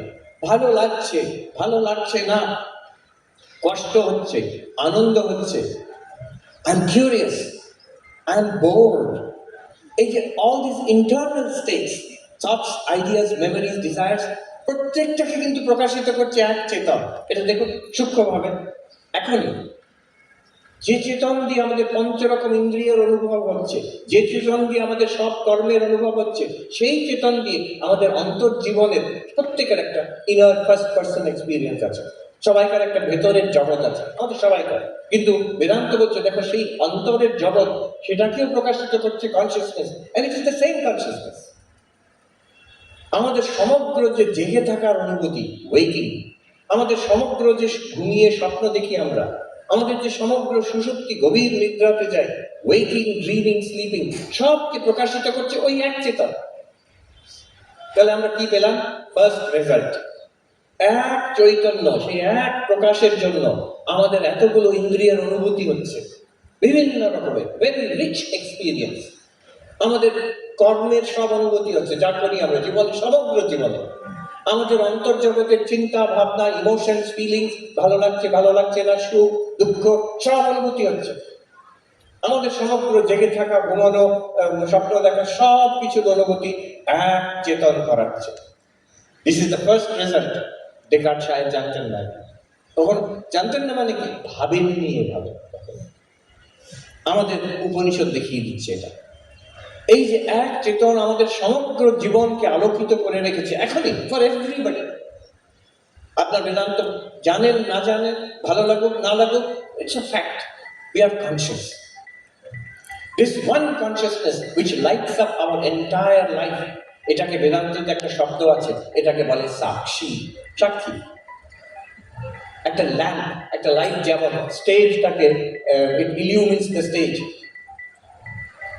ভালো লাগছে, ভালো লাগছে না, কষ্ট হচ্ছে, আনন্দ হচ্ছে, I am curious, I am bored. এই যে all this internal states, thoughts, ideas, memories, desires, প্রত্যেকটাকে কিন্তু প্রকাশিত করছে এক চেতন। এটা দেখুন সূক্ষ্মভাবে, এখনই যে চেতন দিয়ে আমাদের 5 রকম ইন্দ্রিয়ের অনুভব হচ্ছে, যে চেতন দিয়ে আমাদের সব কর্মের অনুভব হচ্ছে, সেই চেতন দিয়ে আমাদের অন্তর্জীবনের প্রত্যেকের একটা ইনার ফার্স্ট পার্সন এক্সপিরিয়েন্স আছে। সবাইকার একটা ভেতরের জগৎ আছে, আমাদের সবাইকার। কিন্তু বেদান্ত বলছে, দেখো সেই অন্তরের জগৎ, সেটাকেও প্রকাশিত করছে consciousness, and it is the same consciousness. আমাদের সমগ্র যে জেগে থাকার অনুভূতি, ওয়েকিং, আমাদের সমগ্র যে ঘুমিয়ে স্বপ্ন দেখি আমরা, আমাদের যে সমগ্র সুষুপ্তি, গভীর নিদ্রাতে যায়, ওয়েকিং, ড্রিমিং, স্লিপিং, সবকে প্রকাশিত করছে ওই এক চেতন। তাহলে আমরা কি পেলাম? ফার্স্ট রেজাল্ট, এক চৈতন্য, সেই এক প্রকাশের জন্য আমাদের এতগুলো ইন্দ্রিয়ের অনুভূতি হচ্ছে, বিভিন্ন রকমের ভেরি রিচ এক্সপিরিয়েন্স। আমাদের কর্মের সব অনুভূতি হচ্ছে, যা করি আমরা জীবনে, সমগ্র জীবনে আমাদের অন্তর্জগতের চিন্তা, ভাবনা, ইমোশনস, ফিলিংস, ভালো লাগছে, ভালো লাগছে না, সুখ, দুঃখ, সব অনুভূতি হচ্ছে। আমাদের সমগ্র জেগে থাকা, ঘুমানো, স্বপ্ন দেখা, সব কিছুর অনুভূতি এক চেতন করাচ্ছে। This is the first result. Descartes সাহেব জানতেন না, তখন জানতেন না মানে কি, ভাবেননি এভাবে। আমাদের উপনিষদ দেখিয়ে দিচ্ছে এটা। এই যে এক চেতন আমাদের সমগ্র জীবনকে আলোকিত করে রেখেছে এখনই, ফর এভরিবডি। আপনার বেদান্ত জানেন না জানেন, ভালো লাগুক না লাগুক, it's a fact. We are conscious. This one consciousness which lights up our entire life, এটাকে বেদান্তের একটা শব্দ আছে, এটাকে বলে সাক্ষী, সাক্ষী। একটা ল্যাম্প, একটা লাইট যেমন স্টেজটাকে ইট ইলিউমিনস দ্য স্টেজ,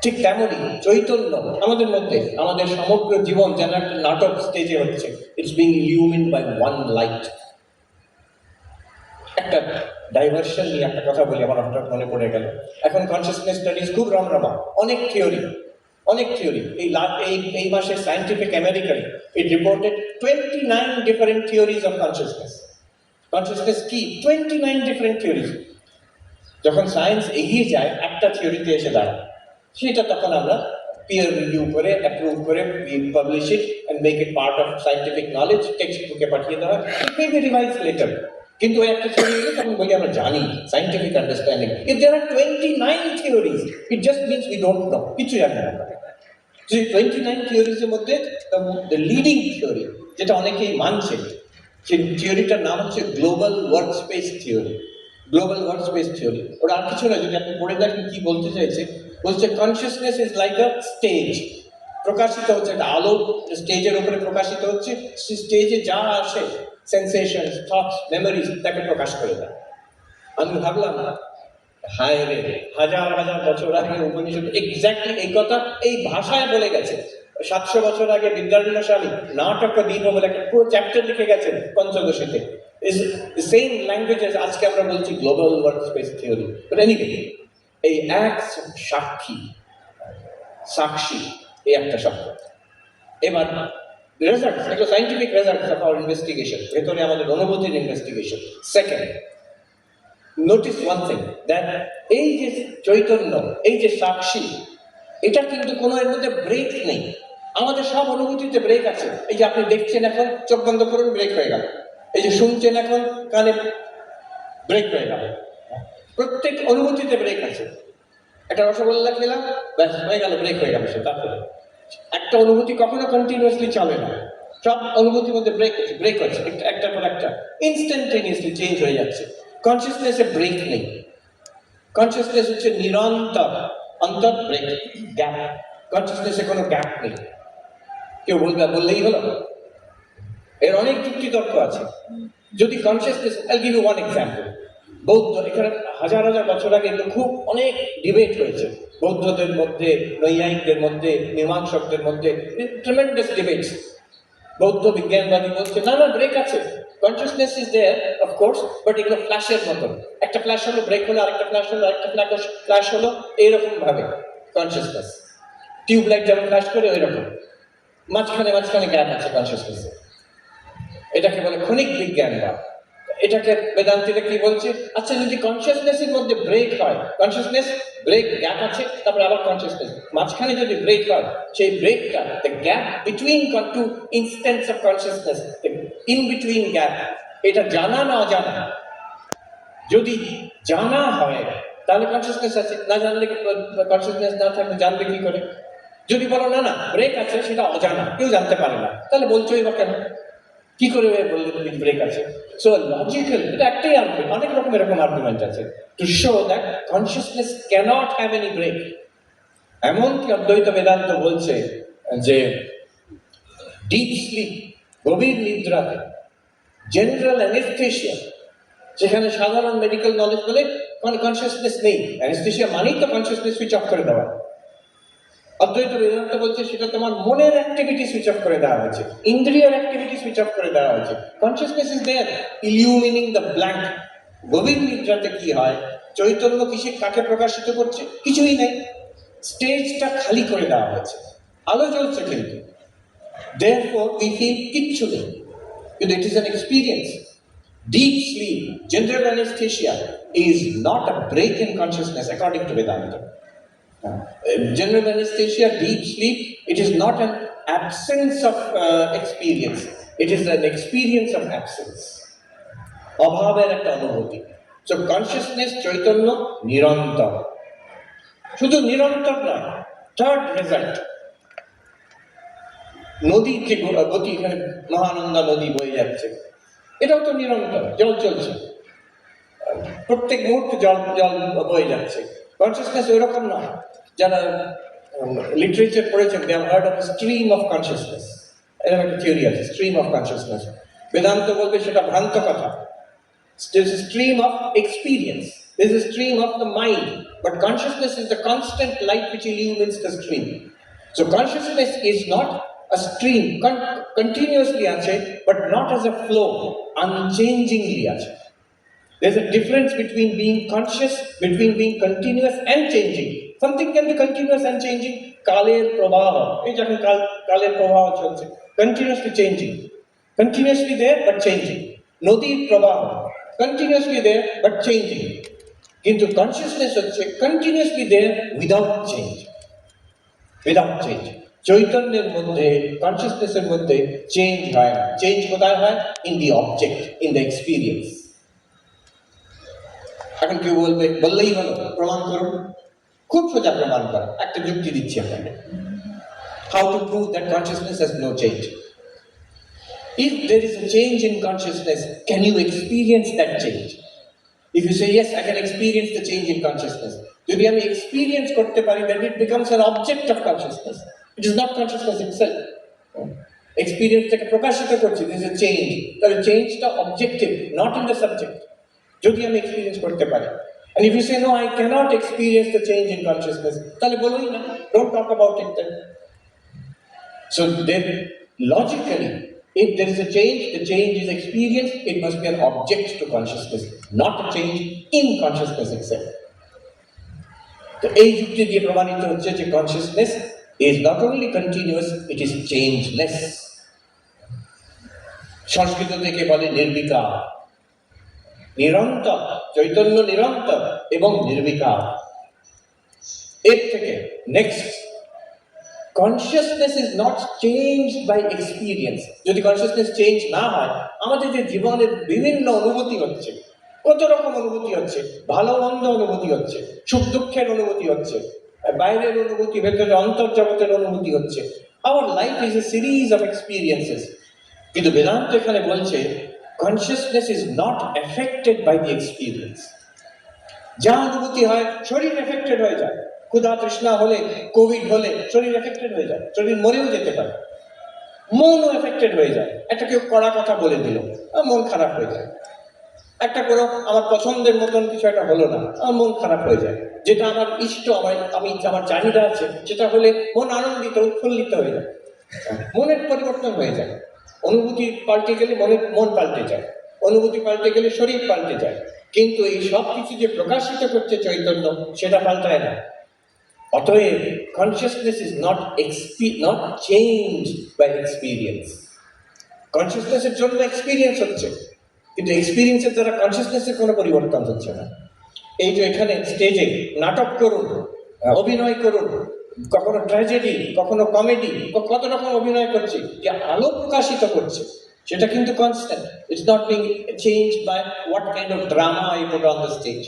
ঠিক তেমনই চৈতন্য আমাদের মধ্যে, আমাদের সমগ্র জীবন যেন একটা নাটক স্টেজে হচ্ছে। It's being illuminated by one light. একটা ডাইভার্সন নিয়ে একটা কথা বলি, আমার হঠাৎ মনে পড়ে গেল। এখন কনসিয়াসনেস স্টাডিজ খুব রমরমা, অনেক থিওরি, অনেক থিওরি। এই মাসে scientific American it reported 29 different theories of consciousness. Consciousness কি? 29 ডিফারেন্ট থিওরিজ। যখন সায়েন্স এগিয়ে যায়, একটা থিওরিতে এসে দাঁড়ায়, সেটা তখন আমরা পিয়ার রিভিউ করে, অ্যাপ্রুভ করে, publish it and make it part of scientific knowledge, টেক্সট বুকে পাঠিয়ে দেওয়া, it may be revise later. কিন্তু একটা থিওরি হলে তখন বলি আমরা জানি, scientific understanding. If there are 29 theories, it just means we don't know, কিছু জানি না। যে 29 থিওরিজের মধ্যে দ্য লিডিং থিওরি, যেটা অনেকেই মানছে, সেই থিওরিটার নাম হচ্ছে global work space theory. Global work space theory, ওরা আর কিছু না, যদি আপনি পড়ে দেখেন কি বলতে চাইছে, বলছে consciousness is like a stage. প্রকাশিত হচ্ছে একটা আলো, স্টেজের উপরে প্রকাশিত হচ্ছে, স্টেজে যা আসে, সেন্সেশন, থটস, মেমোরিজ, তাকে প্রকাশ করে দেয়। আমি ভাবলাম, হায় রে, হাজার হাজার বছর আগে উপনিষদ এক্স্যাক্টলি এই কথা এই ভাষায় বলে গেছে। 700 বছর আগে বিদ্যারণ্য স্বামী নাটক দিন বলে একটা পুরো চ্যাপ্টার লিখে গেছেন পঞ্চদশীতে। ইজ সেম ল্যাঙ্গুয়েজ আজকে আমরা বলছি global work space theory. But anyway, এই এক সাক্ষী, সাক্ষী, এই একটা শব্দ। এবার রেজাল্ট, এগুলো scientific result of our investigation, ভেতরে আমাদের অনুভূতির investigation. Second, notice one thing, that এই যে চৈতন্য, এই যে সাক্ষী, এটা কিন্তু কোনো এর মধ্যে ব্রেক নেই। আমাদের সব অনুভূতিতে ব্রেক আছে। এই যে আপনি দেখছেন এখন, চোখ বন্ধ করুন, ব্রেক হয়ে গেল। এই যে শুনছেন এখন, কানে ব্রেক হয়ে গেল। প্রত্যেক অনুভূতিতে ব্রেক আছে। একটা রসগোল্লা খেলাম, ব্যাস হয়ে গেল, ব্রেক হয়ে গেল। সে তারপরে একটা অনুভূতি কখনো কন্টিনিউয়াসলি চলে না। সব অনুভূতির মধ্যে ব্রেক হচ্ছে, একটার পর একটা ইনস্ট্যান্টেনিয়াসলি চেঞ্জ হয়ে যাচ্ছে। কনসিয়াসনেসে ব্রেক নেই। কনসিয়াসনেস হচ্ছে নিরন্তর, অন্তর ব্রেক, গ্যাপ। কনসিয়াসনেসে কোনো গ্যাপ নেই। কেউ বললেই হলো। এর অনেক যুক্তিতর্ক আছে। যদি consciousness, I give you one example. বৌদ্ধ, এখানে হাজার হাজার বছর আগে এগুলো খুব অনেক ডিবেট হয়েছে বৌদ্ধদের মধ্যে, নৈয়ায়িকদের মধ্যে, মীমাংসকদের মধ্যে, ট্রেমেন্ডাস ডিবেটস। বৌদ্ধ বিজ্ঞানবাদী বলছে না না, ব্রেক আছে, consciousness is there of course, but এগুলো ফ্ল্যাশের মতন। একটা ফ্ল্যাশ হলো, ব্রেক হলো, আরেকটা ফ্ল্যাশ হলো, আরেকটা ফ্ল্যাশ হলো, এইরকম ভাবে কনসিয়াসনেস। টিউবলাইট যেমন ফ্ল্যাশ করে ওই রকম মাঝখানে মাঝখানে গ্যাপ আছে কনসিয়াসনেসে। এটাকে বলে ক্ষণিক বিজ্ঞানবাদ। এটাকে বেদান্তিরা কি বলছে, আচ্ছা যদি কনসিয়াসনেসের মধ্যে ব্রেক হয়, কনসিয়াসনেস ব্রেক, গ্যাপ আছে, তারপরে আবার কনসিয়াসনেস, মাঝখানে যদি ব্রেক হয়, সেই ব্রেকটা, the gap between two instants of consciousness, in between gap, এটা জানা না অজানা। যদি জানা হয় তাহলে কনসিয়াসনেস আছে, না জানলে কনসিয়াসনেস না থাকলে জানবে কি করে? যদি বলো না না ব্রেক আছে, সেটা অজানা, কেউ জানতে পারে না, তাহলে বলছোই বা কেন? কি করে বললে তুমি ব্রেক আছে? সো লজিক্যাল, এটা একটাই আর্গুমেন্ট, অনেক রকম এরকম আর্গুমেন্ট আছে to show that consciousness can't have any break. এমনকি অদ্বৈত বেদান্ত বলছে যে ডিপ স্লিপ, গভীর নিদ্রাতে, জেনারেল অ্যানেস্থেশিয়া, যেখানে সাধারণ মেডিকেল নলেজ বলে কনসিয়াসনেস নেই, অ্যানেস্থেশিয়া মানেই তো কনসিয়াসনেস সুইচ অফ করে দেওয়া। অদ্বৈত বেদান্ত বলছে সেটা তোমার মনের অ্যাক্টিভিটি সুইচ অফ করে দেওয়া হয়েছে, ইন্দ্রিয়ার অ্যাক্টিভিটি সুইচ অফ করে দেওয়া হয়েছে। কনসিয়াসনেস ইজ দেয়ার, ইলিউমিনিং দ্য ব্ল্যাঙ্ক। গভীর নিদ্রাতে কি হয়? চৈতন্য কিসে, কাকে প্রকাশিত করছে? কিছুই নেই, স্টেজটা খালি করে দেওয়া হয়েছে, আলো জ্বলছে কিন্তু therefore we feel কিচ্ছু নেই, কিন্তু it is an experience. Deep sleep, general anesthesia, is not a break in consciousness according to Vedanta. General anesthesia, deep sleep, it is not an absence of experience, it is an experience of absence. অভাবের একটা অনুভূতি। So consciousness, Chaitanya, নিরন্তর। শুধু নিরন্তর নয়, third result, নদীর যে গতি, এখানে মহানন্দা নদী বয়ে যাচ্ছে, এটাও তো নিরন্তর, জল চলছে, প্রত্যেক মুহূর্তে জল জল বয়ে যাচ্ছে। কনসিয়াসনেস ওইরকম নয়। যারা লিটারেচার পড়েছেন, they have heard of stream of consciousness, এরকম একটা থিওরি আছে, স্ট্রিম অফ কনসিয়াসনেস। বেদান্ত বলবে সেটা ভ্রান্ত কথা। There is a stream of experience, there is a stream of the mind, but consciousness is the constant light which illumines the stream. So consciousness is not a stream, continuously ache, but not as a flow, unchangingly ache. There's a difference between being conscious, between being continuous and changing. Something can be continuous and changing. Kaler prabhava, ei jokhon kaler prabhava cholche, continuously changing, continuously there but changing. Nodir prabhava, continuously there but changing. Kintu consciousness hocche continuously there without change, without change. চৈতন্যের মধ্যে, কনসিয়াসনেসের মধ্যে change হয় না। Change কোথায় হয়? In the object, in the experience. এখন কেউ বলবে, বললেই হলো, প্রমাণ করুন। খুব সোজা প্রমাণ করা, একটা যুক্তি দিচ্ছি আপনাকে। How to prove that consciousness has no change? If there is a change in consciousness, can you experience that change? If you say yes, I can experience the change in consciousness, যদি আমি experience করতে পারি, then it becomes an object of consciousness. It is not consciousness itself. এক্সপিরিয়েন্সটাকে প্রকাশিত করছি, this is a change, তাহলে চেঞ্জটা objective, not in the subject, যদি আমি এক্সপিরিয়েন্স করতে পারি। And if you say no, I cannot experience the change in consciousness, তাহলে বলোই না, don't talk about it then. So then logically, if there is a change, the change is experienced, it must be an object to consciousness, not a change in consciousness itself. তো এই যুক্তি দিয়ে প্রমাণিত হচ্ছে যে consciousness is not only continuous, it is changeless. সংস্কৃত থেকে বলে নির্বিকার, নিরন্তর, চৈতন্য নিরন্তর এবং নির্বিকার। এর থেকে next, consciousness is not changed by experience. যদি কনসিয়াসনেস চেঞ্জ না হয়, আমাদের যে জীবনের বিভিন্ন অনুভূতি হচ্ছে, কত রকম অনুভূতি হচ্ছে, ভালো মন্দ অনুভূতি হচ্ছে, সুখ দুঃখের অনুভূতি হচ্ছে, বাইরের অনুভূতি, ভেতরে অন্তর্জগতের অনুভূতি হচ্ছে। Our life is a series of experiences. কিন্তু বেদান্ত এখানে বলছে consciousness is not affected by the experience. যা অনুভূতি হয়, শরীর এফেক্টেড হয়ে যায়। ক্ষুধা তৃষ্ণা হলে, কোভিড হলে শরীর এফেক্টেড হয়ে যায়, শরীর মরেও যেতে পারে। মনও এফেক্টেড হয়ে যায়। একটা কেউ কড়া কথা বলে দিল, মন খারাপ হয়ে যায়। একটা কোনো আমার পছন্দের মতন কিছু একটা হলো না, আমার মন খারাপ হয়ে যায়। যেটা আমার ইষ্ট, আমার চাহিদা আছে, সেটা হলে মন আনন্দিত, উৎফুল্লিত হয়ে যায়, মনের পরিবর্তন হয়ে যায়। অনুভূতি পাল্টে গেলে মন পাল্টে যায়, অনুভূতি পাল্টে গেলে শরীর পাল্টে যায়। কিন্তু এই সব কিছু যে প্রকাশিত করছে চৈতন্য, সেটা পাল্টায় না। অতএব consciousness is not change by experience. কনসিয়াসনেসের জন্য এক্সপিরিয়েন্স হচ্ছে, কিন্তু এক্সপিরিয়েন্সের দ্বারা কনসিয়াসনেসের কোনো পরিবর্তন হচ্ছে না। এই যে এখানে স্টেজে নাটক করুন, অভিনয় করুন, কখনো ট্র্যাজেডি, কখনো কমেডি, কত রকম অভিনয় করছে, যে আলো প্রকাশিত করছে, সেটা কিন্তু constant. It's not being changed by what kind of drama I put on the stage.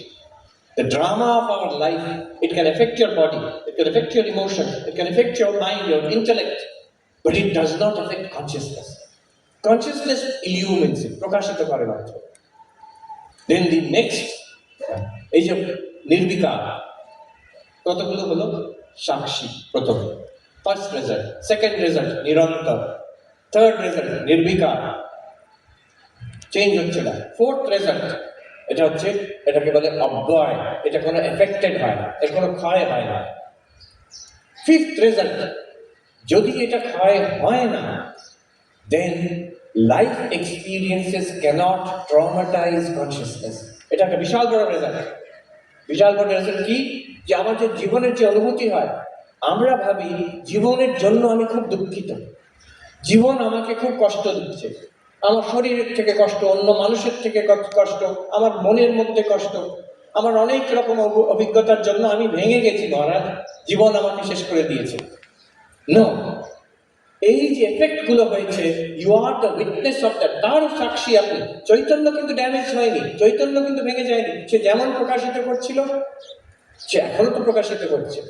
The drama of our life, it can affect your body, it can affect your emotions, it can affect your mind, your intellect, but it does not affect consciousness. Consciousness illumines it, প্রকাশিত করে মাত্র। Then the next, এই যে নির্বিকার, কতগুলো হলো? সাক্ষী প্রথম, ফার্স্ট রেজাল্ট, সেকেন্ড রেজাল্ট নিরন্তর, থার্ড রেজাল্ট নির্বিকার, চেঞ্জ হচ্ছে না, ফোর্থ রেজাল্ট এটা হচ্ছে, এটাকে বলে অব্যয়, এটা কোনো এফেক্টেড হয় না, এর কোনো ক্ষয় হয় না। ফিফথ রেজাল্ট, যদি এটা ক্ষয় হয় না, then life experiences cannot traumatise consciousness. এটা একটা বিশাল বড় রেজাল্ট। বিশাল বড় রেজাল্ট কি? যে আমাদের জীবনের যে অনুভূতি হয়, আমরা ভাবি জীবনের জন্য আমি খুব দুঃখিত, জীবন আমাকে খুব কষ্ট দিচ্ছে, আমার শরীরের থেকে কষ্ট, অন্য মানুষের থেকে কষ্ট, আমার মনের মধ্যে কষ্ট, আমার অনেক রকম অভিজ্ঞতার জন্য আমি ভেঙে গেছি মহারাজ, জীবন আমাকে শেষ করে দিয়েছে। নো, এই যে এফেক্ট গুলো হয়েছে, you are the witness of that, তার সাক্ষী আপনি। চৈতন্য কিন্তু ড্যামেজ হয়নি, চৈতন্য কিন্তু ভেঙে যায়নি। সে যেমন প্রকাশিত করছিল, সে এখনো তো প্রকাশিত করছে।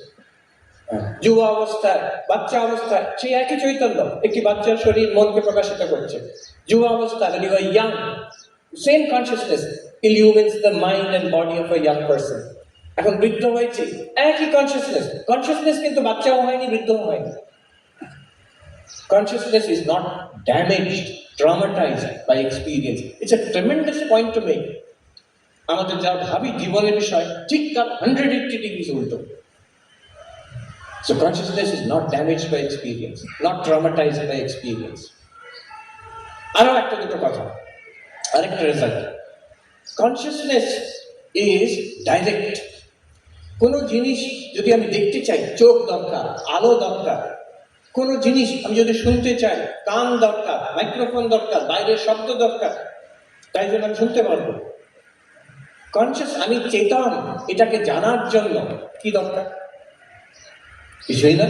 যুবা অবস্থায়, বাচ্চা অবস্থায় সেই একই চৈতন্য একটি বাচ্চার শরীর মনকে প্রকাশিত করছে। যুবা অবস্থায়, when you are young, same consciousness illumines the mind and body of a young person. এখন বৃদ্ধ হয়েছে, একই কনসিয়াসনেস কিন্তু বাচ্চাও হয়নি, বৃদ্ধও হয়নি। Consciousness is not damaged, traumatized by experience. It's a tremendous point to make. আমাদের যা ভাবি জীবনের বিষয়, ঠিক তার 180 degrees উল্টো। So consciousness is not damaged by experience, not traumatized by experience. আরো একটা দুটো কথা, আরেকটা রেজাল্ট, কনসিয়াসনেস ইজ ডাইরেক্ট। কোনো জিনিস যদি আমি দেখতে চাই, চোখ দরকার, আলো দরকার। কোনো জিনিস আমি যদি শুনতে চাই, কান দরকার, মাইক্রোফোন দরকার, বাইরের শব্দ দরকার, তাই জন্য আমি শুনতে পারবো। কনসিয়াস, আমি চেতন, এটাকে জানার জন্য কি দরকার? কিছুই না,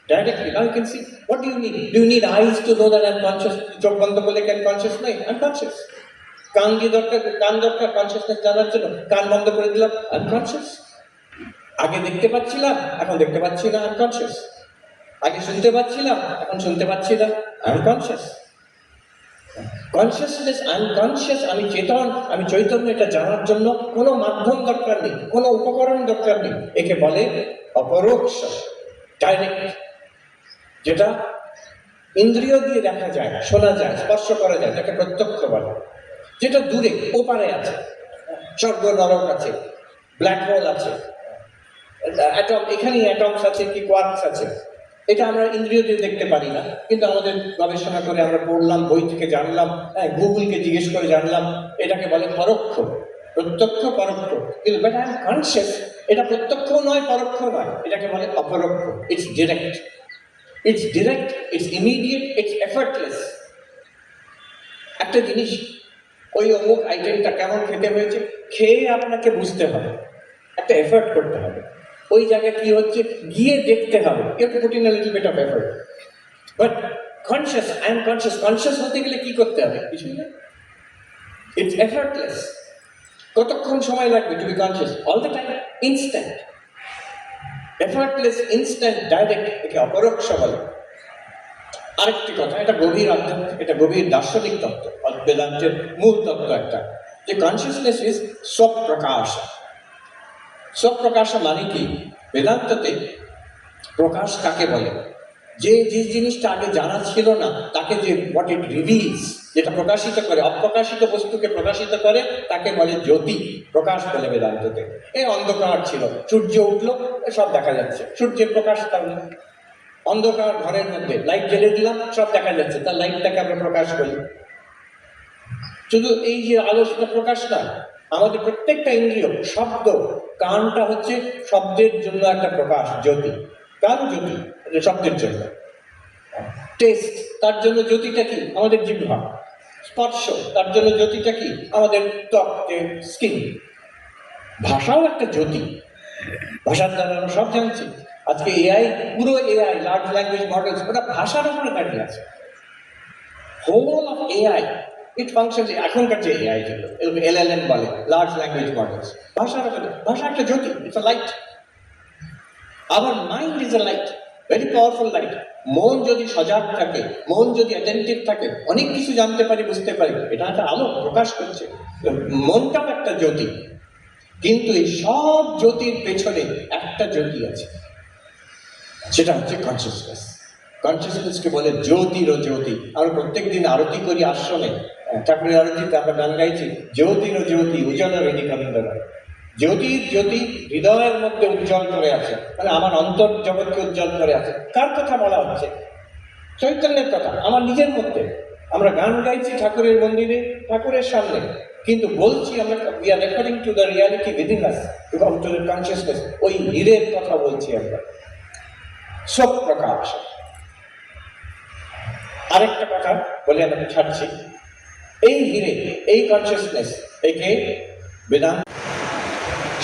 directly now you can see. What do you need? Do you need eyes to know that I am conscious? চোখ বন্ধ করলে কেন কনসিয়াস নই? I am conscious. কান দিয়ে দরকার, কান দরকার কনসিয়াসনেস জানার জন্য, কান বন্ধ করে দিলাম, আই এম কনসিয়াস। আগে দেখতে পাচ্ছিলাম, এখন দেখতে পাচ্ছি না, আই এম কনসিয়াস। আগে শুনতে পাচ্ছিলাম, এখন শুনতে পাচ্ছি না, I am conscious. Consciousness, I am conscious, আমি চেতন, আমি চৈতন্য, এটা জানার জন্য কোনো মাধ্যম দরকার নেই, কোনো উপকরণ দরকার নেই। একে বলে অপরোক্ষ, ডাইরেক্ট, যেটা ইন্দ্রিয় দিয়ে দেখা যায়, শোনা যায়, স্পর্শ করা যায়, তাকে প্রত্যক্ষ বলে। যেটা দূরে, ওপারে আছে, স্বর্গ নরক আছে, ব্ল্যাক হোল আছে, অ্যাটম, এখানেই অ্যাটমস আছে কি কোয়ার্কস আছে, এটা আমরা ইন্দ্রিয় দিয়ে দেখতে পারি না, কিন্তু আমাদের গবেষণা করে আমরা পড়লাম, বই থেকে জানলাম, গুগলকে জিজ্ঞেস করে জানলাম, এটাকে বলে পরোক্ষ। প্রত্যক্ষ পরোক্ষ, কিন্তু বাট আই এম কনসিয়াস, এটা প্রত্যক্ষ নয় পরোক্ষ নয়, এটাকে বলে অপরোক্ষ। It's direct, it's immediate, it's effortless. একটা জিনিস, ওই অমুক আইটেমটা কেমন খেতে হয়েছে, খেয়ে আপনাকে বুঝতে হবে, একটা এফার্ট করতে হবে। ওই জায়গায় কি হচ্ছে গিয়ে দেখতে হবে, একটু put in a little bit of effort. But conscious, I am conscious হতে গেলে কি করতে হবে? কিছুই না, ইটস এফার্টলেস। কতক্ষণ সময় লাগবে to be conscious? All the time, instant, effortless, instant, direct, একে অপরোক্ষ বলে। আরেকটি কথা, এটা গভীর আধ্যাত্মিক, এটা গভীর দার্শনিক তত্ত্ব, বেদান্তের মূল তত্ত্ব একটা, যে কনসিয়াসনেস ইজ স্বপ্রকাশ। স্বপ্রকাশ মানে কি? বেদান্ততে প্রকাশ কাকে বলে? যে জিনিসটা আগে জানা ছিল না তাকে যে হোয়াট ইট রিভিলস, যেটা প্রকাশিত করে, অপ্রকাশিত বস্তুকে প্রকাশিত করে, তাকে বলে জ্যোতি। প্রকাশ বলে বেদান্ততে। এই অন্ধকার ছিল, সূর্য উঠলো, সব দেখা যাচ্ছে, সূর্যের প্রকাশ। তাহলে অন্ধকার ঘরের মধ্যে লাইট জ্বেলে দিলাম, সব দেখা যাচ্ছে, তার লাইটটাকে আমরা প্রকাশ করি। শুধু এই যে আলো, সেটা প্রকাশ না, আমাদের প্রত্যেকটা ইন্দ্রিয়, শব্দ, কানটা হচ্ছে শব্দের জন্য একটা প্রকাশ, জ্যোতি। কান জ্যোতি, শব্দের জন্য। টেস্ট, তার জন্য জ্যোতিটা কি? আমাদের জিহ্বা। স্পর্শ, তার জন্য জ্যোতিটা কি? আমাদের ত্বক, স্কিন। ভাষাও একটা জ্যোতি, ভাষার দ্বারা আমরা সব জানছি। আজকে এআই, পুরো এআই, লার্জ ল্যাঙ্গুয়েজ মডেলস, ওটা ভাষার উপরে দাঁড়িয়ে আছে। Whole of AI, it functions, এখনকার যে এআই যেগুলো, এলএলএম বলে, লার্জ ল্যাঙ্গুয়েজ মডেলস, ভাষার উপরে। ভাষা একটা জ্যোতি, ইটস আ লাইট। আবার mind is a light, very powerful light. মন যদি সজাগ থাকে, মন যদি অ্যাটেন্টিভ থাকে, অনেক কিছু জানতে পারি, বুঝতে পারি। এটা একটা আলো প্রকাশ করছে, মনটাও একটা জ্যোতি। কিন্তু এই সব জ্যোতির পেছনে একটা জ্যোতি আছে, সেটা হচ্ছে কনসিয়াসনেস। কনসিয়াসনেসকে বলে জ্যোতির ও জ্যোতি। আমরা প্রত্যেক দিন আরতি করি আশ্রমে, ঠাকুরের আরতিতে আমরা গান গাইছি, জ্যোতির ও জ্যোতি উজ্জ্বল হৃদি কবিন্দ। জ্যোতির জ্যোতি হৃদয়ের মধ্যে উজ্জ্বল করে আছে, মানে আমার অন্তর জগৎকে উজ্জ্বল করে আছে। কার কথা বলা হচ্ছে? চৈতন্যের কথা, আমার নিজের মধ্যে। আমরা গান গাইছি ঠাকুরের মন্দিরে, ঠাকুরের সামনে, কিন্তু বলছি আমরা, we are referring to the reality within us, to the consciousness. ওই হীরের কথা বলছি আমরা, স্বপ্রকাশ। আরেকটা কথা বলে আমি ছাড়ছি, এই হীরে, এই কনসিয়াসনেস, একে বেদান্ত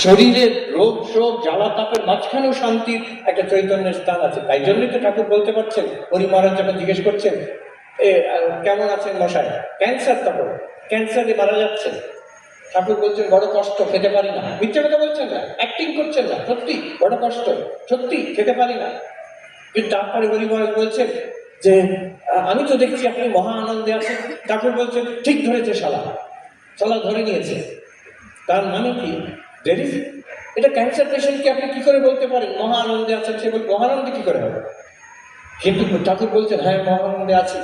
শরীরের রোগ শোক জ্বালা তাপের মাঝখানেও শান্তির একটা চৈতন্যের স্থান আছে। তাই জন্যই তো ঠাকুর বলতে পারছেন, হরি মহারাজ যখন জিজ্ঞেস করছেন কেমন আছেন মশাই, ক্যান্সার, তখন ক্যান্সারে মারা যাচ্ছে, ঠাকুর বলছেন বড় কষ্ট, খেতে পারি না। মিথ্যে কথা বলছেন না, অ্যাক্টিং করছেন না, সত্যি বড় কষ্ট, সত্যি খেতে পারি না। কিন্তু তারপরে হরি মহারাজ বলছেন যে আমি তো দেখছি আপনি মহা আনন্দে আছেন। ঠাকুর বলছেন ঠিক ধরেছে, শালা ধরে নিয়েছে। তার মানে কি? এটা ক্যান্সার পেশেন্টকে আপনি কি করে বলতে পারেন মহা আনন্দে আছেন? সে বলবে মহানন্দে কি করে হবে? কিন্তু ঠাকুর বলছেন হ্যাঁ মহানন্দে আছি।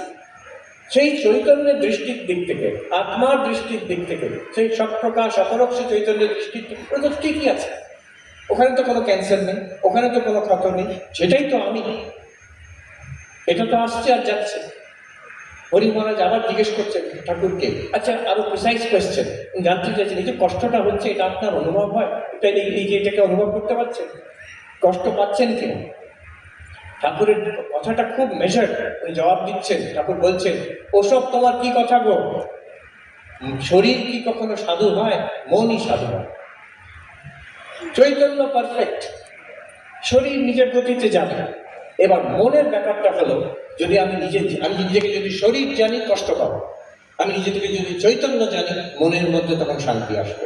সেই চৈতন্যের দৃষ্টির দিক থেকে, আত্মার দৃষ্টির দিক থেকে, সেই সপ্রকাশ অপরোক্ষ চৈতন্যের দৃষ্টির দিক থেকে তো ঠিকই আছে। ওখানে তো কোনো ক্যান্সার নেই, ওখানে তো কোনো ক্ষত নেই, সেটাই তো আমি। এটা তো আসছে আর যাচ্ছে। হরি মহারাজ আবার জিজ্ঞেস করছেন ঠাকুরকে, আচ্ছা আরো প্রিসাইজ কোয়েশ্চেন, জানতে চাইছেন এই যে কষ্টটা হচ্ছে, এটা আপনার অনুভব হয়? এটা এই যে এটাকে অনুভব করতে পারছেন? কষ্ট পাচ্ছেন কিনা? ঠাকুরের কথাটা খুব মেজার, জবাব দিচ্ছেন। ঠাকুর বলছেন ওসব তোমার কি কথা গো, শরীর কি কখনো সাধু হয়? মনই সাধু হয়। চৈতন্য পারফেক্ট, শরীর নিজের গতিতে যাবে। এবার মনের ব্যাপারটা হলো, যদি আমি নিজেকে যদি শরীর জানি, কষ্ট পাবো। আমি নিজেকে যদি চৈতন্য জানি, মনের মধ্যে তখন শান্তি আসবে।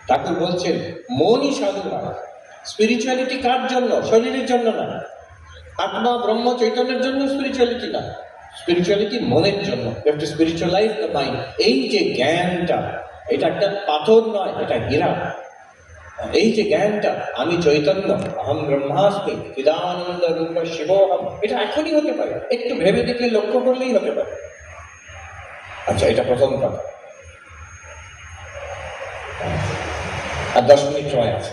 ঠাকুর বলছেন মনই সাধু হয়। স্পিরিচুয়ালিটি কার জন্য? শরীরের জন্য না। আত্মা ব্রহ্ম চৈতন্যের জন্য স্পিরিচুয়ালিটি না, স্পিরিচুয়ালিটি মনের জন্য। You have to spiritualise the mind. এই যে জ্ঞানটা, এটা একটা পাথর নয়, এটা হীরা। এই যে জ্ঞানটা, আমি চৈতন্য, অহম ব্রহ্মাস্মি চিদানন্দ রূপ শিবোহম, এটা এখনই হতে পারে, একটু ভেবে দেখে লক্ষ্য করলেই হতে পারে। আচ্ছা, এটা প্রথম কথা। আর 10 মিনিট সময় আছে।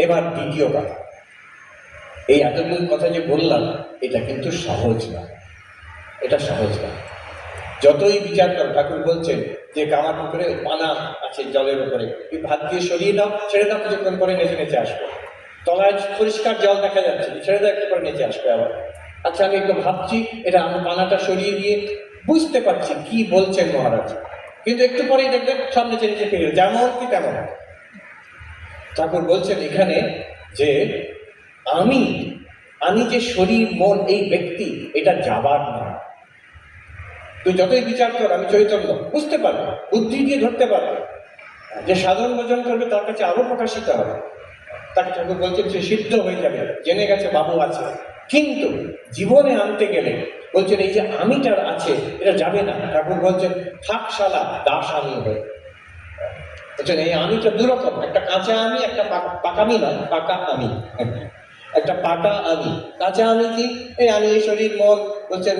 এবার দ্বিতীয় কথা, এই এতগুলো কথা যে বললাম, এটা কিন্তু সহজ না, এটা সহজ না। যতই বিচার কর, ঠাকুর বলছেন যে কামার পুকুরে পানা আছে জলের উপরে, এই ভাত দিয়ে সরিয়ে দাও, ছেড়ে দাও, কিছুক্ষণ পরে নেচে নেচে আসবে। তলায় পরিষ্কার জল দেখা যাচ্ছে, ছেড়ে দাও, একটু পরে নেচে আসবে আবার। আচ্ছা, আমি একটু ভাবছি, এটা আমার পানাটা সরিয়ে দিয়ে বুঝতে পারছি কি বলছেন মহারাজ, কিন্তু একটু পরেই দেখবেন সব নেচে নেচে ফিরে যেমন কি তেমন। ঠাকুর বলছেন এখানে যে আমি আমি যে শরীর মন এই ব্যক্তি, এটা যাবার না। তুই যতই বিচার কর, আমি চৈতন্য, বুঝতে পারবো, বুদ্ধি দিয়ে ধরতে পারবো। যে সাধন ভোজন করবে তার কাছে আরো প্রকাশিত হবে। তাকে ঠাকুর বলছেন সে সিদ্ধ হয়ে যাবে, জেনে গেছে বাবু আছে। কিন্তু জীবনে আনতে গেলে বলছেন এই যে আমিটার আছে, এটা যাবে না। ঠাকুর বলছেন থাক শালা দাস আমি হয়ে। বলছেন এই আমিটা দুরকম, একটা কাঁচা আমি, একটা পাকামি নয়, পাকা আমি। একটা পাকা আমি। কাঁচা আমি কি? আমি এই শরীর মন। বলছেন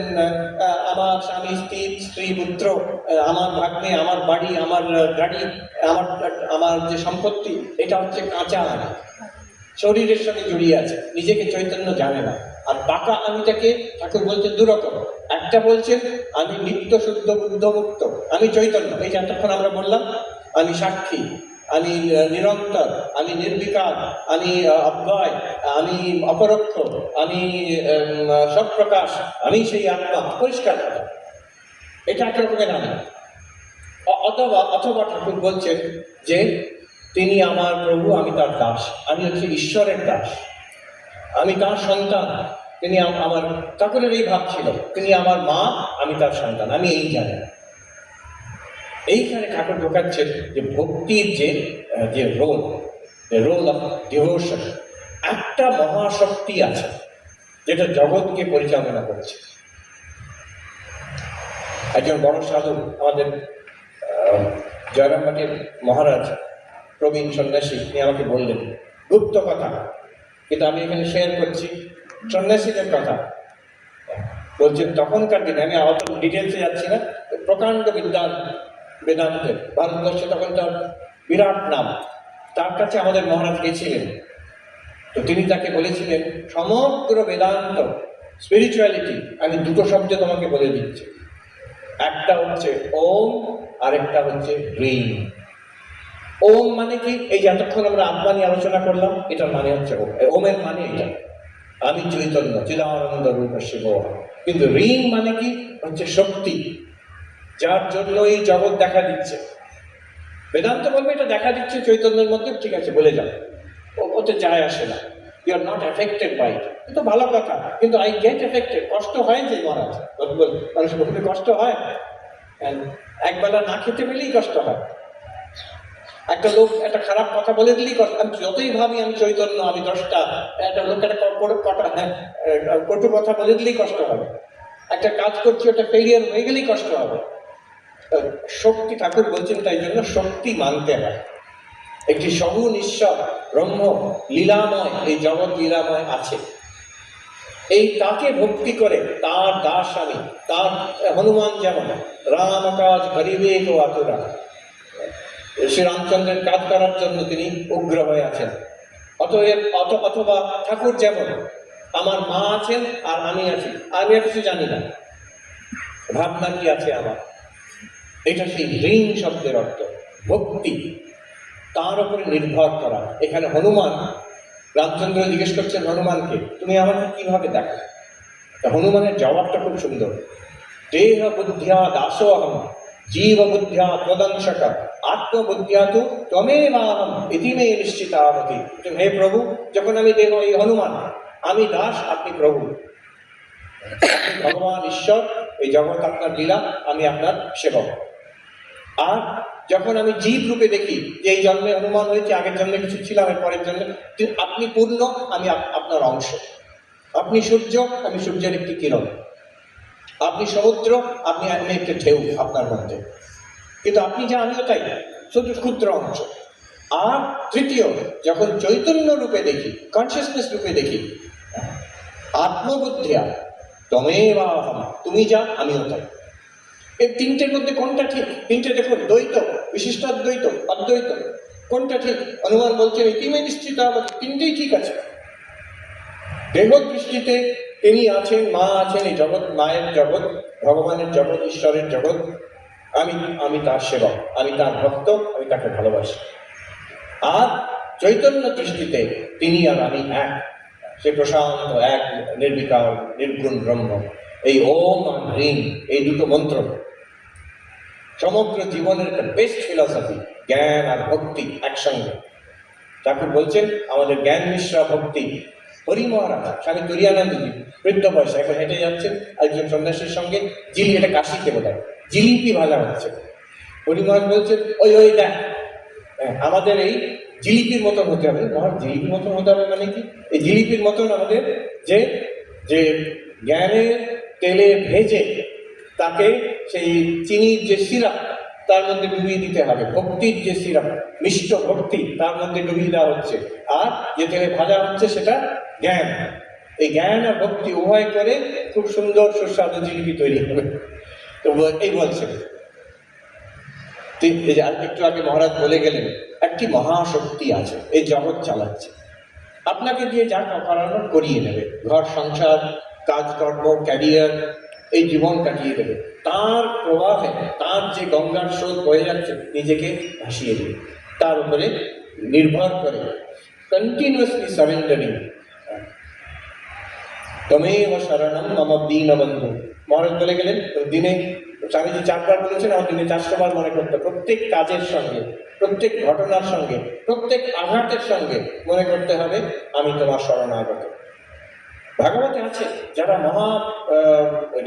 আমার স্বামী স্ত্রী পুত্র, আমার ভাগ্নে, আমার বাড়ি, আমার গাড়ি, আমার আমার যে সম্পত্তি, এটা হচ্ছে কাঁচা আমি, শরীরের সঙ্গে জড়িয়ে আছে, নিজেকে চৈতন্য জানে না। আর পাকা আমিটাকে ঠাকুর বলছেন দুরকম। একটা বলছেন আমি নিত্য শুদ্ধ বুদ্ধ মুক্ত, আমি চৈতন্য, এই যে এতক্ষণ আমরা বললাম, আমি সাক্ষী, আমি নিরন্তর, আমি নির্বিকার, আমি অব্যয়, আমি অপরোক্ষ, আমি সব প্রকাশ, আমি সেই আত্মা, পরিষ্কার কথা। এটা এক রকমের আমি। অথবা ঠাকুর বলছেন যে তিনি আমার প্রভু, আমি তার দাস, আমি হচ্ছে ঈশ্বরের দাস, আমি তার সন্তান। তিনি আমার, ঠাকুরের এই ভাব ছিল, তিনি আমার মা, আমি তার সন্তান, আমি এই জানি। এইখানে ঠাকুর ঢোকাচ্ছেন যে ভক্তির যে রোল অফ ডিভোশন, একটা মহাশক্তি আছে যেটা জগৎকে পরিচালনা করছে। একজন বড় সাধু আমাদের জয়রামবাটির মহারাজ প্রবীণ সন্ন্যাসী, তিনি আমাকে বললেন গুপ্ত কথা, কিন্তু আমি এখানে শেয়ার করছি সন্ন্যাসীদের কথা। বলছেন তখনকার দিনে, আমি অত ডিটেলসে যাচ্ছি না, প্রকাণ্ড বেদান্তে ভারতবর্ষে তখন তার বিরাট নাম। তার কাছে আমাদের মহারাজ গেছিলেন, তো তিনি তাকে বলেছিলেন সমগ্র বেদান্ত স্পিরিচুয়ালিটি আমি দুটো শব্দ তোমাকে বলে দিচ্ছি, একটা হচ্ছে ওম, আরেকটা হচ্ছে হ্রিং। ওম মানে কি? এই যে এতক্ষণ আমরা আত্মা নিয়ে আলোচনা করলাম, এটার মানে হচ্ছে ওম। ওমের মানে এটা, আমি চৈতন্য, চিদানন্দ রূপ শিব। কিন্তু হ্রিং মানে কি? হচ্ছে শক্তি, যার জন্য এই জগৎ দেখা দিচ্ছে। বেদান্ত বলবে এটা দেখা দিচ্ছে চৈতন্যের মধ্যে, ঠিক আছে বলে যাও, ওতে যায় আসে না, you are not affected by it. কিন্তু ভালো কথা, কিন্তু আই গেট এফেক্টেড, কষ্ট হয় যে মহারাজ, মানুষের খুবই কষ্ট হয়, একবেলা না খেতে পেলেই কষ্ট হয়, একটা লোক একটা খারাপ কথা বলে দিলেই কষ্ট। আমি যতই ভাবি আমি চৈতন্য, আমি দ্রষ্টা, একটা লোক একটা কটু কথা বলে দিলেই কষ্ট হবে, একটা কাজ করছি ওটা ফেলিয়ার হয়ে গেলেই কষ্ট হবে। শক্তি, ঠাকুর বলছেন তাই জন্য শক্তি মানতে হয়। একটি সগুণ ঈশ্বর ব্রহ্ম লীলাময়, এই জগৎ লীলাময় আছে, এই তাকে ভক্তি করে তার দাস আমি। তার হনুমান যেমন রাম কাজ করিবে কো আতুরা, শ্রীরামচন্দ্রের কাজ করার জন্য তিনি উগ্র হয়ে আছেন। অথবা ঠাকুর যেমন আমার মা আছেন আর আমি আছি, আমি আর কিছু জানি না, ভাবনা কি আছে আমার, এটা সেই হ্রিং শব্দের অর্থ, ভক্তি, তার উপরে নির্ভর করা। এখানে হনুমান, রামচন্দ্র জিজ্ঞেস করছেন হনুমানকে তুমি আমাকে কিভাবে দেখো? হনুমানের জবাবটা খুব সুন্দর, দেহ বুদ্ধিয়া দাসো অহম, জীব বুদ্ধিয়া ত্বদংশক, আত্মবুদ্ধিয়া তু ত্বমেবাহম ইতি মে নিশ্চিতাবতি। হে প্রভু, যখন আমি দেহ, এই হনুমান, আমি দাস, আপনি প্রভু, আপনি ভগবান ঈশ্বর, এই জগৎ আপনার লীলা, আমি আপনার সেবক। আর যখন আমি জীব রূপে দেখি যে এই জন্মে হনুমান হয়েছে, আগের জন্মে কিছু ছিলাম, এর পরের জন্মে আপনি পূর্ণ, আমি আপনার অংশ। আপনি সূর্য, আমি সূর্যের একটি কিরণ। আপনি সমুদ্র, আমি একটি ঢেউ আপনার মধ্যে, কিন্তু আপনি যা আমিও তাই, শুধু ক্ষুদ্র অংশ। আর তৃতীয়, যখন চৈতন্য রূপে দেখি, কনসিয়াসনেস রূপে দেখি, আত্মবুদ্ধিয়া তমেবাহম, তুমি যা আমিও তাই। এই তিনটের মধ্যে কোনটা ঠিক? তিনটে দেখুন, দ্বৈত, বিশিষ্টাদ্বৈত, অদ্বৈত, কোনটা ঠিক? হনুমান বলছেন ইতিমে নিশ্চিত, তিনটেই ঠিক আছে। দেহ দৃষ্টিতে তিনি আছেন, মা আছেন, এই জগৎ মায়ের জগৎ, ভগবানের জগৎ, ঈশ্বরের জগৎ। আমি তার সেবক, আমি তার ভক্ত, আমি তাকে ভালোবাসি। আর চৈতন্য দৃষ্টিতে তিনি আর আমি এক, সে প্রশান্ত এক নির্বিকার নির্গুণ ব্রহ্ম। এই ওম আর হ্রিং, এই দুটো মন্ত্র সমগ্র জীবনের একটা বেস্ট ফিলসফি। জ্ঞান আর ভক্তি একসঙ্গে। ঠাকুর বলছেন আমাদের জ্ঞান মিশ্রা ভক্তি। হরি মহারাজ স্বামী তুরিয়ানন্দজি বৃদ্ধ বয়সে এখন হেঁটে যাচ্ছেন একজন সন্ন্যাসীর সঙ্গে, এটা কাশিতে বোধ হয় জিলিপি ভাজা হচ্ছে। হরি মহারাজ বলছেন ওই ওই দেখ, আমাদের এই জিলিপির মতন হতে হবে। মহারাজ জিলিপির মতন হতে হবে মানে কি? এই জিলিপির মতন আমাদের যে যে জ্ঞানের তেলে ভেজে তাকে সেই চিনির যে সিরাপ তার মধ্যে ডুবিয়ে দিতে হবে। ভক্তির যে সিরাপ, মিষ্ট ভক্তি তার মধ্যে ডুবিয়ে দেওয়া হচ্ছে, আর যে তেলে ভাজা হচ্ছে সেটা জ্ঞান। এই জ্ঞান আর ভক্তি উভয় করে খুব সুন্দর সুস্বাদু জিলিপি তৈরি হবে। তো এই বলছেন একটু আগে মহারাজ বলে গেলেন, একটি মহাশক্তি আছে এই জগৎ চালাচ্ছে, আপনাকে দিয়ে যা করানোর করিয়ে নেবে, ঘর সংসার কাজকর্ম ক্যারিয়ার এই জীবন কাটিয়ে দেবে। তার প্রবাহে তার যে গঙ্গার স্রোত বয়ে যাচ্ছে নিজেকে ভাসিয়ে দেবে, তার উপরে নির্ভর করে কন্টিনিউয়াসলি সারেন্ডারিং। তমেব শরণম মম দীনবন্ধু। মহারাজ বলে গেলেন দিনে, স্বামীজি 4 বার বলেছেন, আমার দিনে 400 বার মনে করতে, প্রত্যেক কাজের সঙ্গে, প্রত্যেক ঘটনার সঙ্গে, প্রত্যেক আঘাতের সঙ্গে মনে করতে হবে আমি তোমার শরণাগত। ভাগবতে আছে যারা মহা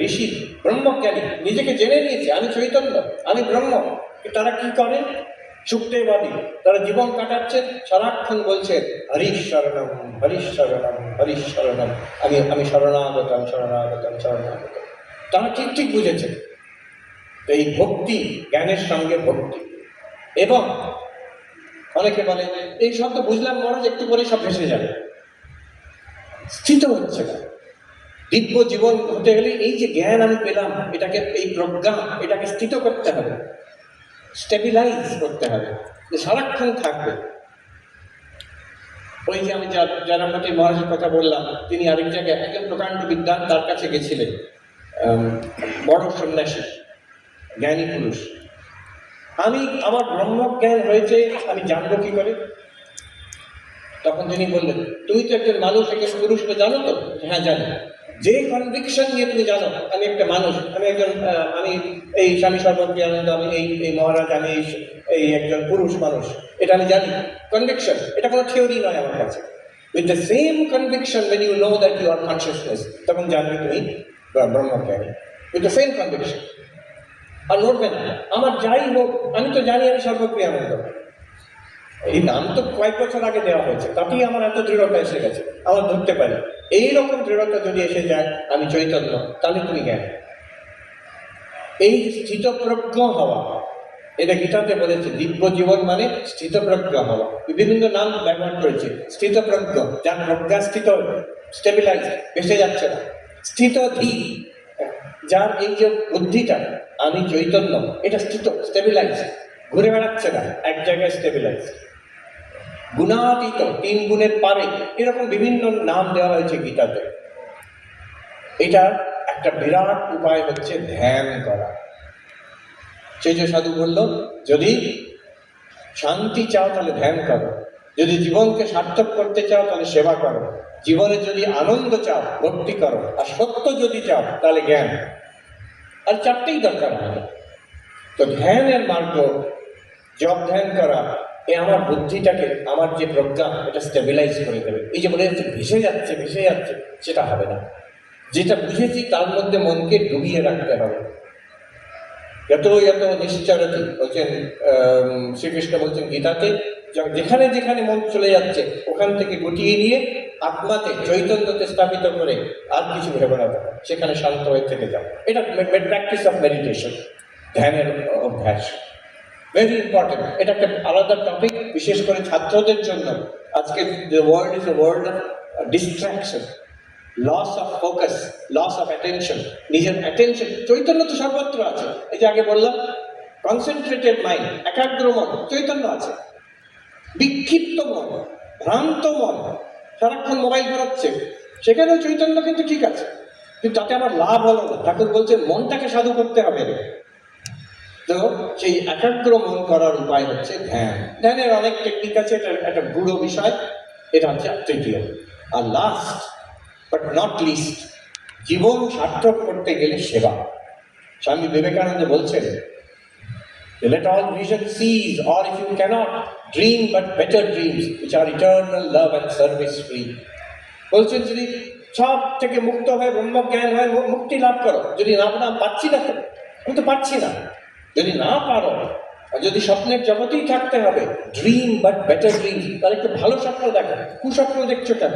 ঋষি ব্রহ্মজ্ঞানী, নিজেকে জেনে নিয়েছে আমি চৈতন্য, আমি ব্রহ্ম, তারা কি করেন? সুখদেবাদী তারা জীবন কাটাচ্ছেন, সারাক্ষণ বলছেন হরিশ শরণম হরিশ শরণম হরিশ শরণম, আমি শরণাগত, আমি শরণাগত, আমি শরণাগত। তারা ঠিক ঠিক বুঝেছেন। তো এই ভক্তি, জ্ঞানের সঙ্গে ভক্তি। এবং অনেকে বলে এই সব তো বুঝলাম মহারাজ, একটু পরে সব ভেসে যাবে, স্থিত হচ্ছে না। দিব্য জীবন হতে গেলে এই যে জ্ঞান আমি পেলাম, এটাকে, এই প্রজ্ঞা, এটাকে স্থিত করতে হবে, স্টেবিলাইজ করতে হবে, যে সারাক্ষণ থাকবে। ওই যে আমি জয়রামবাটি মহারাজের কথা বললাম, তিনি আরেক জায়গায় একজন প্রকাণ্ড বিদ্বান, তার কাছে গেছিলেন, বড় সন্ন্যাসী, জ্ঞানী পুরুষ। আমার ব্রহ্মজ্ঞান হয়েছে, আমি জানবো কি করে? তখন তিনি বললেন তুমি তো একজন মানুষ, একজন পুরুষকে জানো তো? হ্যাঁ জানি। যে কনভিকশন নিয়ে তুমি জানো আমি একটা মানুষ, আমি একজন, আমি এই স্বামী সর্বপ্রিয়ানন্দ, আমি এই মহারাজ, আমি এই একজন পুরুষ মানুষ, এটা আমি জানি। কনভিকশন, এটা কোনো থিওরি নয় আমার কাছে। With the same conviction when you know that you are consciousness, তখন জানবে তুমি ব্রহ্মজ্ঞানী। With the same conviction. আর নড়বে না, আমার যাই হোক আমি তো জানি আমি সর্বপ্রিয়ানন্দ। এই নাম তো কয়েক বছর আগে দেওয়া হয়েছে, তাতেই আমার এত দৃঢ়তা এসে গেছে, আমার ধরতে পারি। এইরকম দৃঢ়তা যদি এসে যায় আমি চৈতন্য, তাহলে তুমি জ্ঞান। এই স্থিতপ্রজ্ঞ হওয়া, এটা গীতাতে বলেছে দিব্য জীবন মানে স্থিতপ্রজ্ঞ হওয়া। বিভিন্ন নাম ব্যবহার করেছে। স্থিতপ্রজ্ঞ, যার প্রজ্ঞা স্থিত, স্টেবিলাইজ, ভেসে যাচ্ছে না। স্থিতধী, যার এই যে বুদ্ধিটা আমি চৈতন্য, এটা স্থিত, স্টেবিলাইজ, ঘুরে বেড়াচ্ছে না, এক জায়গায় স্টেবিলাইজ। গুণাতীত, 3 গুণের পারে, এরকম বিভিন্ন নাম দেওয়া হয়েছে গীতাতে। এটা একটা বিরাট উপায় হচ্ছে ধ্যান করা। সেই যে সাধু বলল যদি শান্তি চাও তাহলে ধ্যান করো, যদি জীবনকে সার্থক করতে চাও তাহলে সেবা করো, জীবনে যদি আনন্দ চাও ভক্তি করো, আর সত্য যদি চাও তাহলে জ্ঞান। আর 4টেই দরকার হয়। তো ধ্যানের মার্গ, জপ ধ্যান করা, আমার বুদ্ধিটাকে, আমার যে প্রজ্ঞা, এটা স্টেবিলাইজ করে দেবে। এই যে বলে যাচ্ছে ভেসে যাচ্ছে ভেসে যাচ্ছে, সেটা হবে না। যেটা বুঝেছি তার মধ্যে মনকে ডুবিয়ে রাখতে হবে। যত যত নিশ্চরতি বলছেন, শ্রীকৃষ্ণ বলছেন গীতাতে, যেখানে যেখানে মন চলে যাচ্ছে ওখান থেকে গুটিয়ে নিয়ে আত্মাতে, চৈতন্যতে স্থাপিত করে আর কিছু ভেবে না থাকা, সেখানে শান্ত হয়ে থেকে যাও। এটা প্র্যাকটিস অফ মেডিটেশন, ধ্যানের অভ্যাস। Very important. এটা একটা আলাদা টপিক, বিশেষ করে ছাত্রদের জন্য। আজকে the world is a world of distraction, loss of focus, loss of attention. নিজের অ্যাটেনশন, চৈতন্য তো সর্বত্র আছে। এই যে আগে বললাম কনসেন্ট্রেটেড মাইন্ড, একাগ্র মন, চৈতন্য আছে। বিক্ষিপ্ত মন, ভ্রান্ত মন, সারাক্ষণ মোবাইল ঘোরাচ্ছে, সেখানেও চৈতন্য কিন্তু ঠিক আছে, কিন্তু তাতে আমার লাভ হলো না। ঠাকুর বলছেন মনটাকে সাধু করতে হবে। তো সেই একাগ্র মন করার উপায় হচ্ছে ধ্যান। ধ্যানের অনেক টেকনিক আছে, এটা একটা গুরু বিষয়। এটা হচ্ছে তৃতীয়। আর লাস্ট বাট নট লিস্ট, জীবন সার্থক করতে গেলে সেবা। স্বামী বিবেকানন্দ বলছেন, let all vision cease, or if you cannot, dream but better dreams, which are eternal love and service free. বলছেন যদি সব থেকে মুক্ত হয়ে ব্রহ্মজ্ঞান হয়ে মুক্তি লাভ করো, যদি না পাচ্ছি না, আমি তো পাচ্ছি না, যদি না পারো, আর যদি স্বপ্নের জগতেই থাকতে হবে, ড্রিম বাট বেটার ড্রিম, তাহলে একটু ভালো স্বপ্ন দেখো। কুস্বপ্ন দেখছো কেন?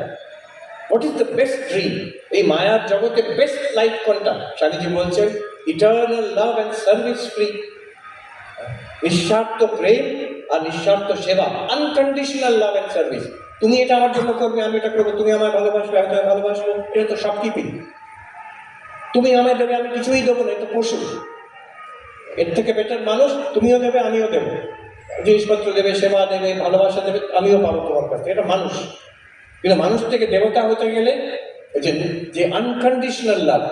What is the best dream? এই মায়ার জগতে বেস্ট লাইফ কোনটা? স্বামীজি বলছেন eternal love and service free, নিঃস্বার্থ প্রেম আর নিঃস্বার্থ সেবা, আনকন্ডিশনাল লাভ অ্যান্ড সার্ভিস। তুমি এটা আমার জন্য করবে, আমি এটা করবো, তুমি আমায় ভালোবাসবে, আমি তোমায় ভালোবাসবো, এটা তো শপকিপিং। তুমি আমায় দেবে, আমি কিছুই দেবো না, এটা পশু। এর থেকে বেটার মানুষ, তুমিও দেবে আমিও দেবো, জিনিসপত্র দেবে, সেবা দেবে, ভালোবাসা দেবে, আমিও পাবো তোমার কাছে, এটা মানুষ। কিন্তু মানুষ থেকে দেবতা হতে গেলে যে আনকন্ডিশনাল লাভ,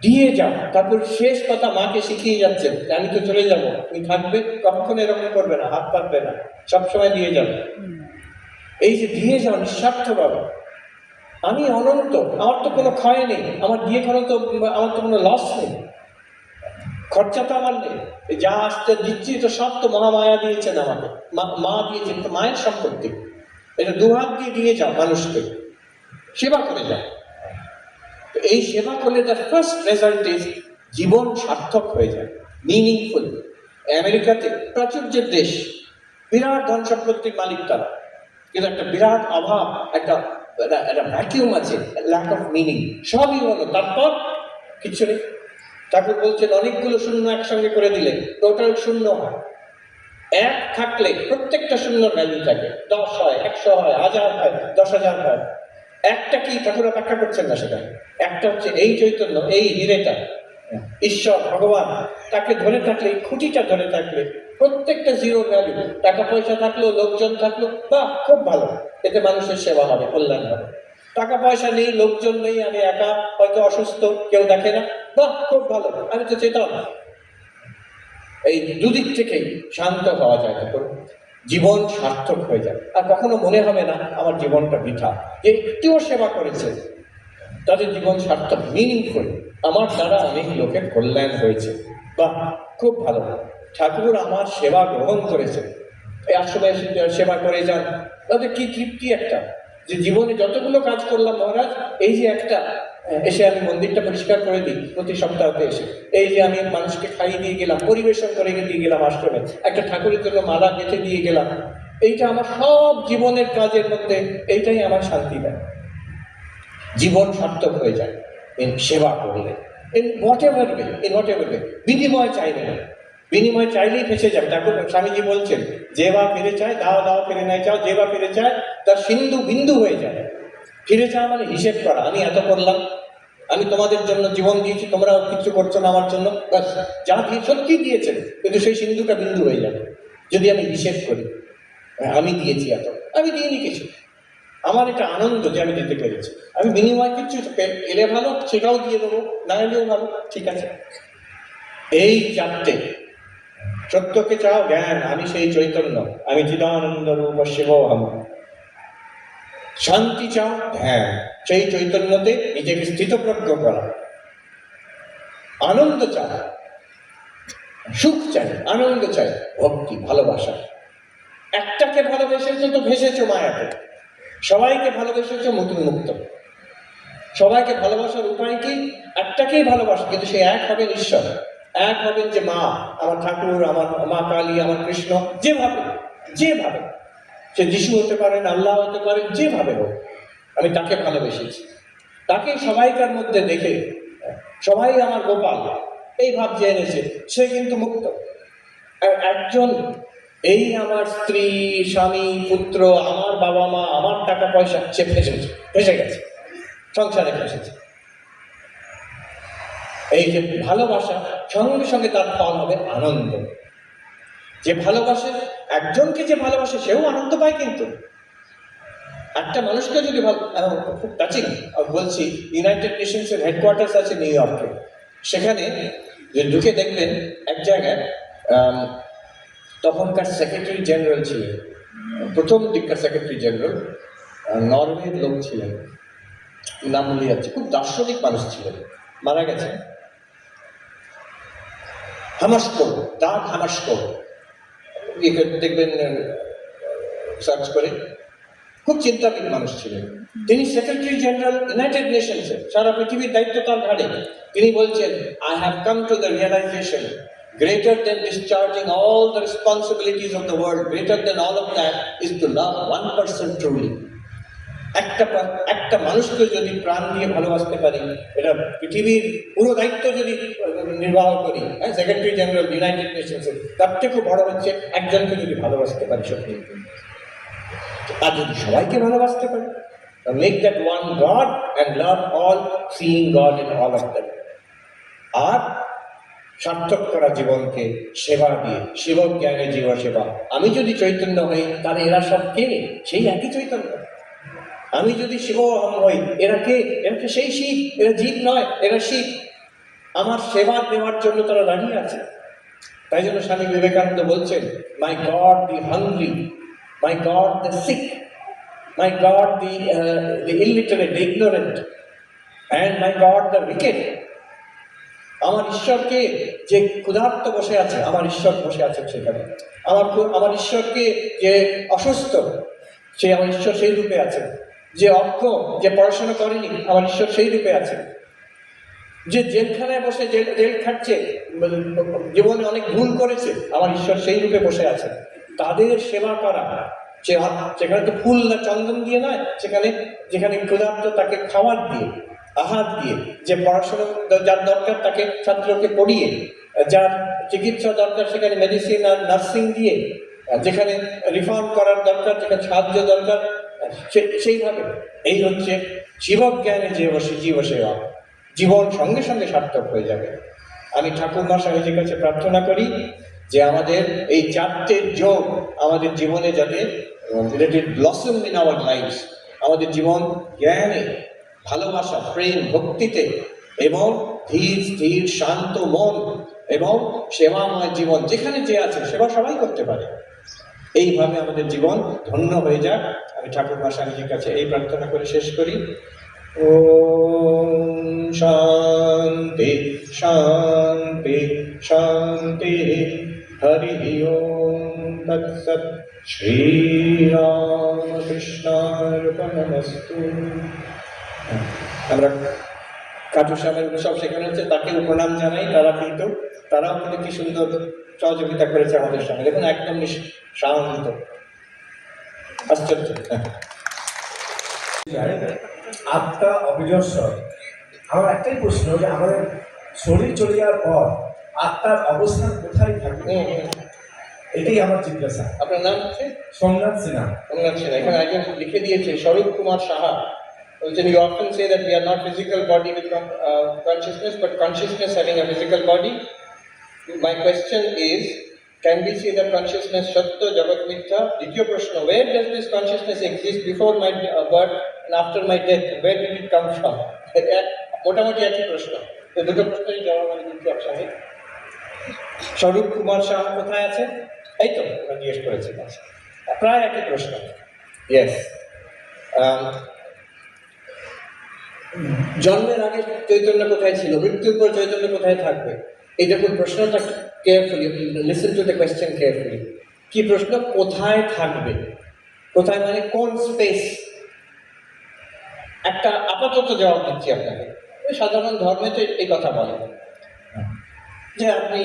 দিয়ে যাও। তারপর শেষ কথা মাকে শিখিয়ে যাচ্ছেন, আমি তো চলে যাব, তুমি থাকবে, কখনো এরকম করবে না, হাত পাতবে না, সবসময় দিয়ে যাবে। এই যে দিয়ে যাও নিঃস্বার্থ ভাবে, আমি অনন্ত, আমার তো কোনো ক্ষয় নেই, আমার দিয়ে কোনো তো আমার তো কোনো লস নেই, খরচা তো আমার নেই, যা আসতে দিচ্ছি তো সব তো মহামায়া দিয়েছেন আমাকে, মা দিয়েছেন, তো মায়ের সম্পত্তি, এটা দুহাত দিয়ে যাও মানুষকে, সেবা করে যাও। এই সেবা করলে তার ফার্স্ট রেজাল্ট ইজ জীবন সার্থক হয়ে যায়, মিনিংফুল। আমেরিকাতে প্রাচুর্যের দেশ, বিরাট ধন সম্পত্তির মালিক তারা, কিন্তু একটা বিরাট অভাব, একটা ভ্যাকিউম আছে, ল্যাক অফ মিনিং। সবই হলো, তারপর কিছু নেই। ঠাকুর বলছেন অনেকগুলো শূন্য একসঙ্গে করে দিলে টোটাল শূন্য হয়। এক থাকলে প্রত্যেকটা শূন্যর ভ্যালু থাকে, 10 হয়, 100 হয়, 1000 হয়, 10,000 হয়। একটা কি ঠাকুর ব্যাখ্যা করছেন না সেটা, একটা হচ্ছে এই চৈতন্য, এই হিরেটা, ঈশ্বর ভগবান, তাকে ধরে থাকলে, এই খুঁটিটা ধরে থাকলে প্রত্যেকটা জিরো ভ্যালু। টাকা পয়সা থাকলো, লোকজন থাকলো, বাহ খুব ভালো, এতে মানুষের সেবা হবে, কল্যাণ হবে। টাকা পয়সা নেই, লোকজন নেই, আমি একা, হয়তো অসুস্থ, কেউ দেখে না, বাহ খুব ভালো, আমি তো চেতাম। এই দুদিক থেকেই শান্ত হওয়া যায়, তখন জীবন সার্থক হয়ে যায়। আর কখনো মনে হবে না আমার জীবনটা বৃথা, যে একটুও সেবা করেছে তাদের জীবন সার্থক, মিনিংফুল, আমার দ্বারা অনেক লোকের কল্যাণ হয়েছে, বাহ খুব ভালো, ঠাকুর আমার সেবা গ্রহণ করেছে। এই আশ্রমে সেবা করে যান, তাদের কি তৃপ্তি একটা, যে জীবনে যতগুলো কাজ করলাম মহারাজ, এই যে একটা এসে আমি মন্দিরটা পরিষ্কার করে দিই প্রতি সপ্তাহতে এসে, এই যে আমি মানুষকে খাইয়ে দিয়ে গেলাম, পরিবেশন করে দিয়ে গেলাম আশ্রমে, একটা ঠাকুরের জন্য মালা গেঁথে দিয়ে গেলাম, এইটা আমার সব জীবনের কাজের মধ্যে এইটাই আমার শান্তি দেয়। জীবন সার্থক হয়ে যায় সেবা করলে, ইন হোয়াট এভার ওয়ে। বিনিময় চাইবে না, বিনিময় চাইলেই ফেসে যাবে। ঠাকুর স্বামীজি বলছেন, যে বা ফিরে চায়, দাও দাও ফিরে নাই চাও, যে বা ফিরে চায় তার সিন্ধু বিন্দু হয়ে যায়। ফিরে চাওয়া মানে হিসেব করা, আমি এত করলাম, আমি তোমাদের জন্য জীবন দিয়েছি, তোমরা কিছু করছো না আমার জন্য, বাস যা দিয়ে সত্যি দিয়েছেন, কিন্তু সেই সিন্ধুটা বিন্দু হয়ে যাবে যদি আমি হিসেব করি, আমি দিয়েছি এত, আমি দিইনি কিছু, আমার এটা আনন্দ যে আমি দিতে পেরেছি, আমি বিনিময় কিছু এলে ভালো, সেটাও দিয়ে দেবো, না এলেও ভালো, ঠিক আছে। এই চারটে, সত্যকে চাও জ্ঞান, আমি সেই চৈতন্য, আমি চিদানন্দ রূপ শিবহম। শান্তি চাও ধ্যান, সেই চৈতন্যতে নিজেকে স্থিতপ্রজ্ঞ করা। আনন্দ চাও, সুখ চাই, আনন্দ চাই, ভক্তি, ভালোবাসা। একটাকে ভালোবেসেছো তো ভেসেছো মায়াতে, সবাইকে ভালোবেসেছো মুক্ত। সবাইকে ভালোবাসার উপায় কি? একটাকেই ভালোবাসা, কিন্তু সে এক হবেন ঈশ্বর, এক হবেন যে মা, আমার ঠাকুর, আমার মা কালী, আমার কৃষ্ণ, যেভাবে সে যিশু হতে পারেন, আল্লাহ হতে পারেন, যেভাবে হোক আমি তাকে ভালোবেসেছি। তাকে সবাইকার মধ্যে দেখে সবাই আমার গোপাল এই ভাব যে এনেছে, সে কিন্তু মুক্ত। একজন এই আমার স্ত্রী, স্বামী, পুত্র, আমার বাবা মা, আমার টাকা পয়সা, সে ফেসে গেছে, সংসারে ফেসেছে। এই যে ভালোবাসা, সঙ্গে সঙ্গে তার ফল হবে আনন্দ। যে ভালোবাসে, একজনকে যে ভালোবাসে সেও আনন্দ পায়। কিন্তু একটা মানুষকে যদি খুব টাচিং বলছি, ইউনাইটেড নেশনসের হেডকোয়ার্টার্স আছে নিউ ইয়র্কে, সেখানে ঢুকে দেখবেন এক জায়গায় তখনকার সেক্রেটারি জেনারেল ছিলেন, প্রথম দিককার সেক্রেটারি জেনারেল, নরওয়ের লোক ছিলেন, নাম ভুলে যাচ্ছে, খুব দার্শনিক মানুষ ছিলেন, মারা গেছেন। হামার্সকোল্ড, ডাগ হামার্সকোল্ড, দেখবেন সার্চ করে, খুব চিন্তাবিদ মানুষ ছিলেন। তিনি সেক্রেটারি জেনারেল ইউনাইটেড নেশনসে, সারা পৃথিবীর দায়িত্ব তার ঘাড়ে। তিনি বলছেন, I have come to the realization greater than discharging all the responsibilities of the world, greater than all of that is to love one person truly. একটা মানুষকে যদি প্রাণ দিয়ে ভালোবাসতে পারি, এটা পৃথিবীর পুরো দায়িত্ব যদি নির্বাহ করি, সেক্রেটারি জেনারেল ইউনাইটেড নেশনসের, তার থেকে বড় হচ্ছে একজনকে যদি ভালোবাসতে পারি সত্যি। আর যদি সবাইকে ভালোবাসতে পারি, make that one God and love all, seeing God in all of them. আর সার্থক করা জীবনকে সেবা দিয়ে, শিবক জ্ঞানে জীব সেবা। আমি যদি চৈতন্য হই, তাহলে এরা সব কে? সেই একই চৈতন্য। আমি যদি শিবহম হই, এরা কে? এরা সেই শিব, এরা জীব নয়, এরা শিব। আমার সেবা দেওয়ার জন্য তারা দাঁড়িয়ে আছে। তাই জন্য স্বামী বিবেকানন্দ বলছেন, my God the hungry, my God the sick, my God the illiterate, the ignorant, and my God the wicked. আমার ঈশ্বরকে, যে ক্ষুধার্ত বসে আছে, আমার ঈশ্বর বসে আছেন সেখানে। আমার ঈশ্বরকে, যে অসুস্থ, সে আমার ঈশ্বর সেই রূপে আছে। যে অজ্ঞ, যে পড়াশোনা করেনি, আমার ঈশ্বর সেই রূপে আছে। যে জেলখানায় বসে জেল খাটছে, জীবনে অনেক ভুল করেছে, আমার ঈশ্বর সেই রূপে বসে আছে। তাদের সেবা করা, সেখানে তো ফুল না চন্দন দিয়ে নয়, যেখানে ক্ষুধার্ত তাকে খাবার দিয়ে, আহার দিয়ে, যে পড়াশোনা যার দরকার তাকে, ছাত্রকে পড়িয়ে, যার চিকিৎসা দরকার সেখানে মেডিসিন আর নার্সিং দিয়ে, যেখানে রিফর্ম করার দরকার, যেখানে সাহায্য দরকার, সেইভাবে। এই হচ্ছে শিবজ্ঞানে জীব সেবা। জীবন সঙ্গে সঙ্গে সার্থক হয়ে যাবে। আমি ঠাকুরমা সাহেবের কাছে প্রার্থনা করি যে আমাদের এই চারটে যোগ আমাদের জীবনে যাতে ব্লসম ইন আওয়ার লাইফস, আমাদের জীবন জ্ঞানে, ভালোবাসা, প্রেম, ভক্তিতে, এবং ধীর স্থির শান্ত মন এবং সেবাময় জীবন, যেখানে যে আছে সেবা সবাই করতে পারে। এইভাবে আমাদের জীবন ধন্য হয়ে যাক। আমি ঠাকুরমা স্বামীজির কাছে এই প্রার্থনা করে শেষ করি। ওম শান্তি শান্তি শান্তি, হরি ওম তৎসৎ। শ্রীরামকৃষ্ণার্পণমস্তু। আমরা কাটু স্বামীর উৎসব সেখানে হচ্ছে, তাকেও প্রণাম জানাই। তারাও কিন্তু কি সুন্দর সহযোগিতা করেছে আমাদের সঙ্গে। দেখুন, একদম শান্ত, আশ্চর্য। আত্মা অবিনশ্বর। আমার একটাই প্রশ্ন, যে আমাদের শরীর চলে যাওয়ার পর আত্মার অবস্থান কোথায় থাকবে, এটাই আমার জিজ্ঞাসা। আপনার নাম হচ্ছে? সোমনাথ সিনহা। সোমনাথ সিনহা। এখানে একজন লিখে দিয়েছে, স্বরূপ কুমার সাহা বলছেন, you often say that we are not physical body with consciousness, but consciousness having a physical body. My question is, can we say that consciousness Satya, Jagat Mithya? Ditiya Prashna, where does this consciousness exist before my birth and after my death? Where did it come from? মোটামুটি একই প্রশ্ন। এই দুটো প্রশ্নের জবাব আমি দিচ্ছি একসঙ্গে। স্বরূপ কুমার সাহা কোথায় আছে? এই তো জিজ্ঞেস করেছি, প্রায় একই প্রশ্ন। ইয়েস। জন্মের আগে চৈতন্য কোথায় ছিল, মৃত্যুর পর চৈতন্য কোথায় থাকবে? এই দেখুন প্রশ্নটা carefully, listen to the question carefully. কি প্রশ্ন? কোথায় থাকবে? কোথায় মানে কোন স্পেস? একটা আপাতত জবাব দিচ্ছি আপনাকে। সাধারণ ধর্মে তো এই কথা বলে যে আপনি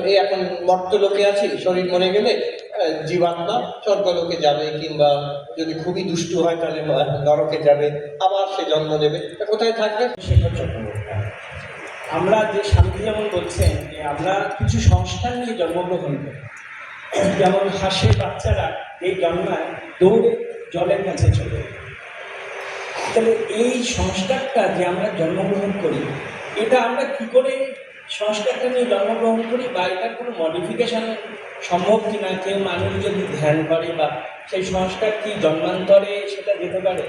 এই এখন মর্তলোকে আছি, শরীর মরে গেলে জীবাত্মা স্বর্গলোকে যাবে, কিংবা যদি খুবই দুষ্টু হয় তাহলে নরকে যাবে, আবার সে জন্ম নেবে। কোথায় থাকবে? সেটা আমরা যে শান্তি যেমন বলছেন যে আমরা কিছু সংস্কার নিয়ে জন্মগ্রহণ করি, যেমন হাঁসের বাচ্চারা এই জন্মায় দৌড়ে জলের কাছে চলে। তাহলে এই সংস্কারটা যে আমরা জন্মগ্রহণ করি, এটা আমরা কি করে সংস্কারটা নিয়ে জন্মগ্রহণ করি, বা এটার কোনো মডিফিকেশান সম্ভব কিনা? কেউ মানুষ যদি ধ্যান করে, বা সেই সংস্কার কি জন্মান্তরে সেটা যেতে পারে?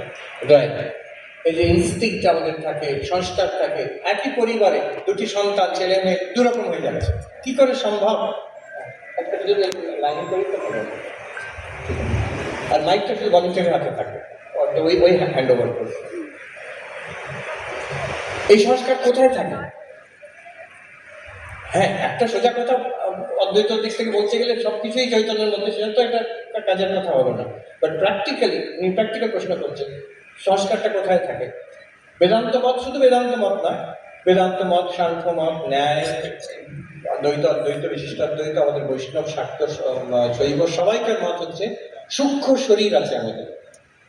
রাইট। এই যে ইনস্টিংক্ট আমাদের থাকে, সংস্কার থাকে, একই পরিবারে দুটি সন্তান, ছেলে মেয়ে দুরকম হয়ে যাচ্ছে, কি করে সম্ভব? এটা যদি লাইনে করি তো ভালো হবে। আর মাইকটা শুধু ভলেন্টিয়ারের হাতে থাকবে, ওই হ্যান্ড ওভার করবে। এই সংস্কার কোথায় থাকে? হ্যাঁ, একটা সোজা কথা অদ্বৈত দিক থেকে বলতে গেলে সবকিছুই চৈতন্যের মধ্যে, সেটা তো একটা কাজের কথা হলো না। বাট প্র্যাকটিক্যালি, প্র্যাকটিক্যাল প্রশ্ন করছে সংস্কারটা কোথায় থাকে। বেদান্ত মত শুধু বেদান্ত মত নয়, বেদান্ত মত, সাংখ্য মত, ন্যায়, দ্বৈত, অদ্বৈত, বিশিষ্টাদ্বৈত, আমাদের বৈষ্ণব, শাক্ত, শৈব, সবাইকার মত হচ্ছে সূক্ষ্ম শরীর আছে আমাদের,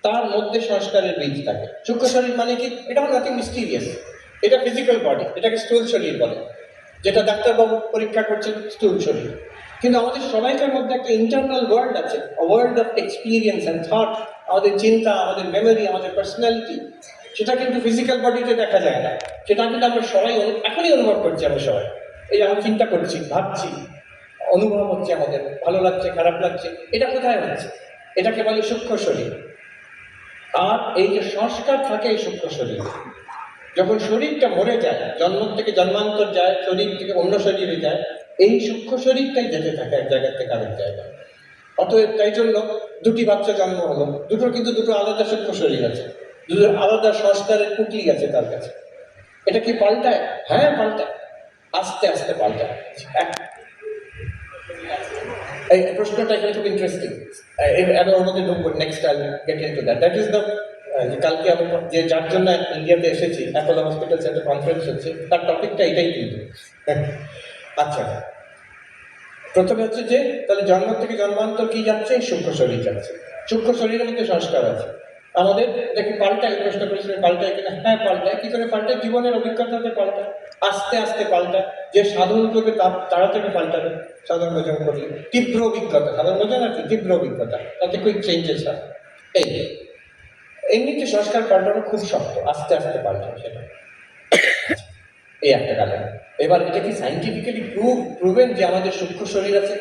তার মধ্যে সংস্কারের বীজ থাকে। সূক্ষ্ম শরীর মানে কি? এটা নাথিং মিস্টিরিয়াস, এটা ফিজিক্যাল বডি, এটাকে স্থূল শরীর বলে, যেটা ডাক্তারবাবু পরীক্ষা করছেন স্থূল শরীর। কিন্তু আমাদের সবাইকার মধ্যে একটা ইন্টারনাল ওয়ার্ল্ড আছে, world of experience and thought. আমাদের চিন্তা, আমাদের মেমোরি, আমাদের পার্সোনালিটি, সেটা কিন্তু ফিজিক্যাল বডিতে দেখা যায় না। সেটা কিন্তু আমরা সবাই এখনই অনুভব করছি। আমরা সবাই এই যে আমরা চিন্তা করছি, ভাবছি, অনুভব হচ্ছে, আমাদের ভালো লাগছে, খারাপ লাগছে, এটা কোথায় হচ্ছে? এটাকে বলে সূক্ষ্ম শরীর। আর এই যে সংস্কার থাকে এই সূক্ষ্ম শরীর, যখন শরীরটা মরে যায়, জন্ম থেকে জন্মান্তর যায়, শরীর থেকে অন্য শরীরে যায়, এই সূক্ষ্ম শরীরটাই যেতে থাকে এক জায়গা থেকে আরেক জায়গায়। অতএব তাই জন্য দুটি বাচ্চা জন্ম হলো, দুটো কিন্তু দুটো আলাদা সূক্ষ্ম শরীর আছে, দুটো আলাদা সংস্কারের পুটলি আছে তার কাছে। এটা কি পাল্টায়? হ্যাঁ পাল্টায়, আস্তে আস্তে পাল্টায়। এই প্রশ্নটা এখানে খুব ইন্টারেস্টিং। ওর মধ্যে ঢুকবো, next I get into that. That is the কালকে আমি যে যার জন্য ইন্ডিয়াতে এসেছি, অ্যাপোলো হসপিটাল সেন্টার কনফারেন্স হচ্ছে, তার টপিকটা এটাই কিন্তু। আচ্ছা, প্রথমে হচ্ছে যে তাহলে জন্ম থেকে জন্মান্তর কি যাচ্ছে? সূক্ষ্ম শরীর যাচ্ছে। সূক্ষ্ম শরীরের মধ্যে সংস্কার আছে আমাদের। দেখি পাল্টায়, প্রশ্ন করেছিলেন পাল্টায় কিনা? হ্যাঁ পাল্টায়। কি করে পাল্টায়? জীবনের অভিজ্ঞতাতে পাল্টায়, আস্তে আস্তে পাল্টায়। যে সাধন করবে তারা থেকে পাল্টাবে। সাধন ভোজন করলে তীব্র অভিজ্ঞতা, সাধন ভোজন আর কি তীব্র অভিজ্ঞতা, তাতে কুইক চেঞ্জেস হয়। এই এমনিতে সংস্কার পাল্টানো খুব শক্ত, আস্তে আস্তে পাল্টায় সেটা। এই একটা কারণ। এবার এটা কি সাইন্টিফিক্যালি প্রুভেন যে আমাদের সূক্ষ্ম শরীর আছে?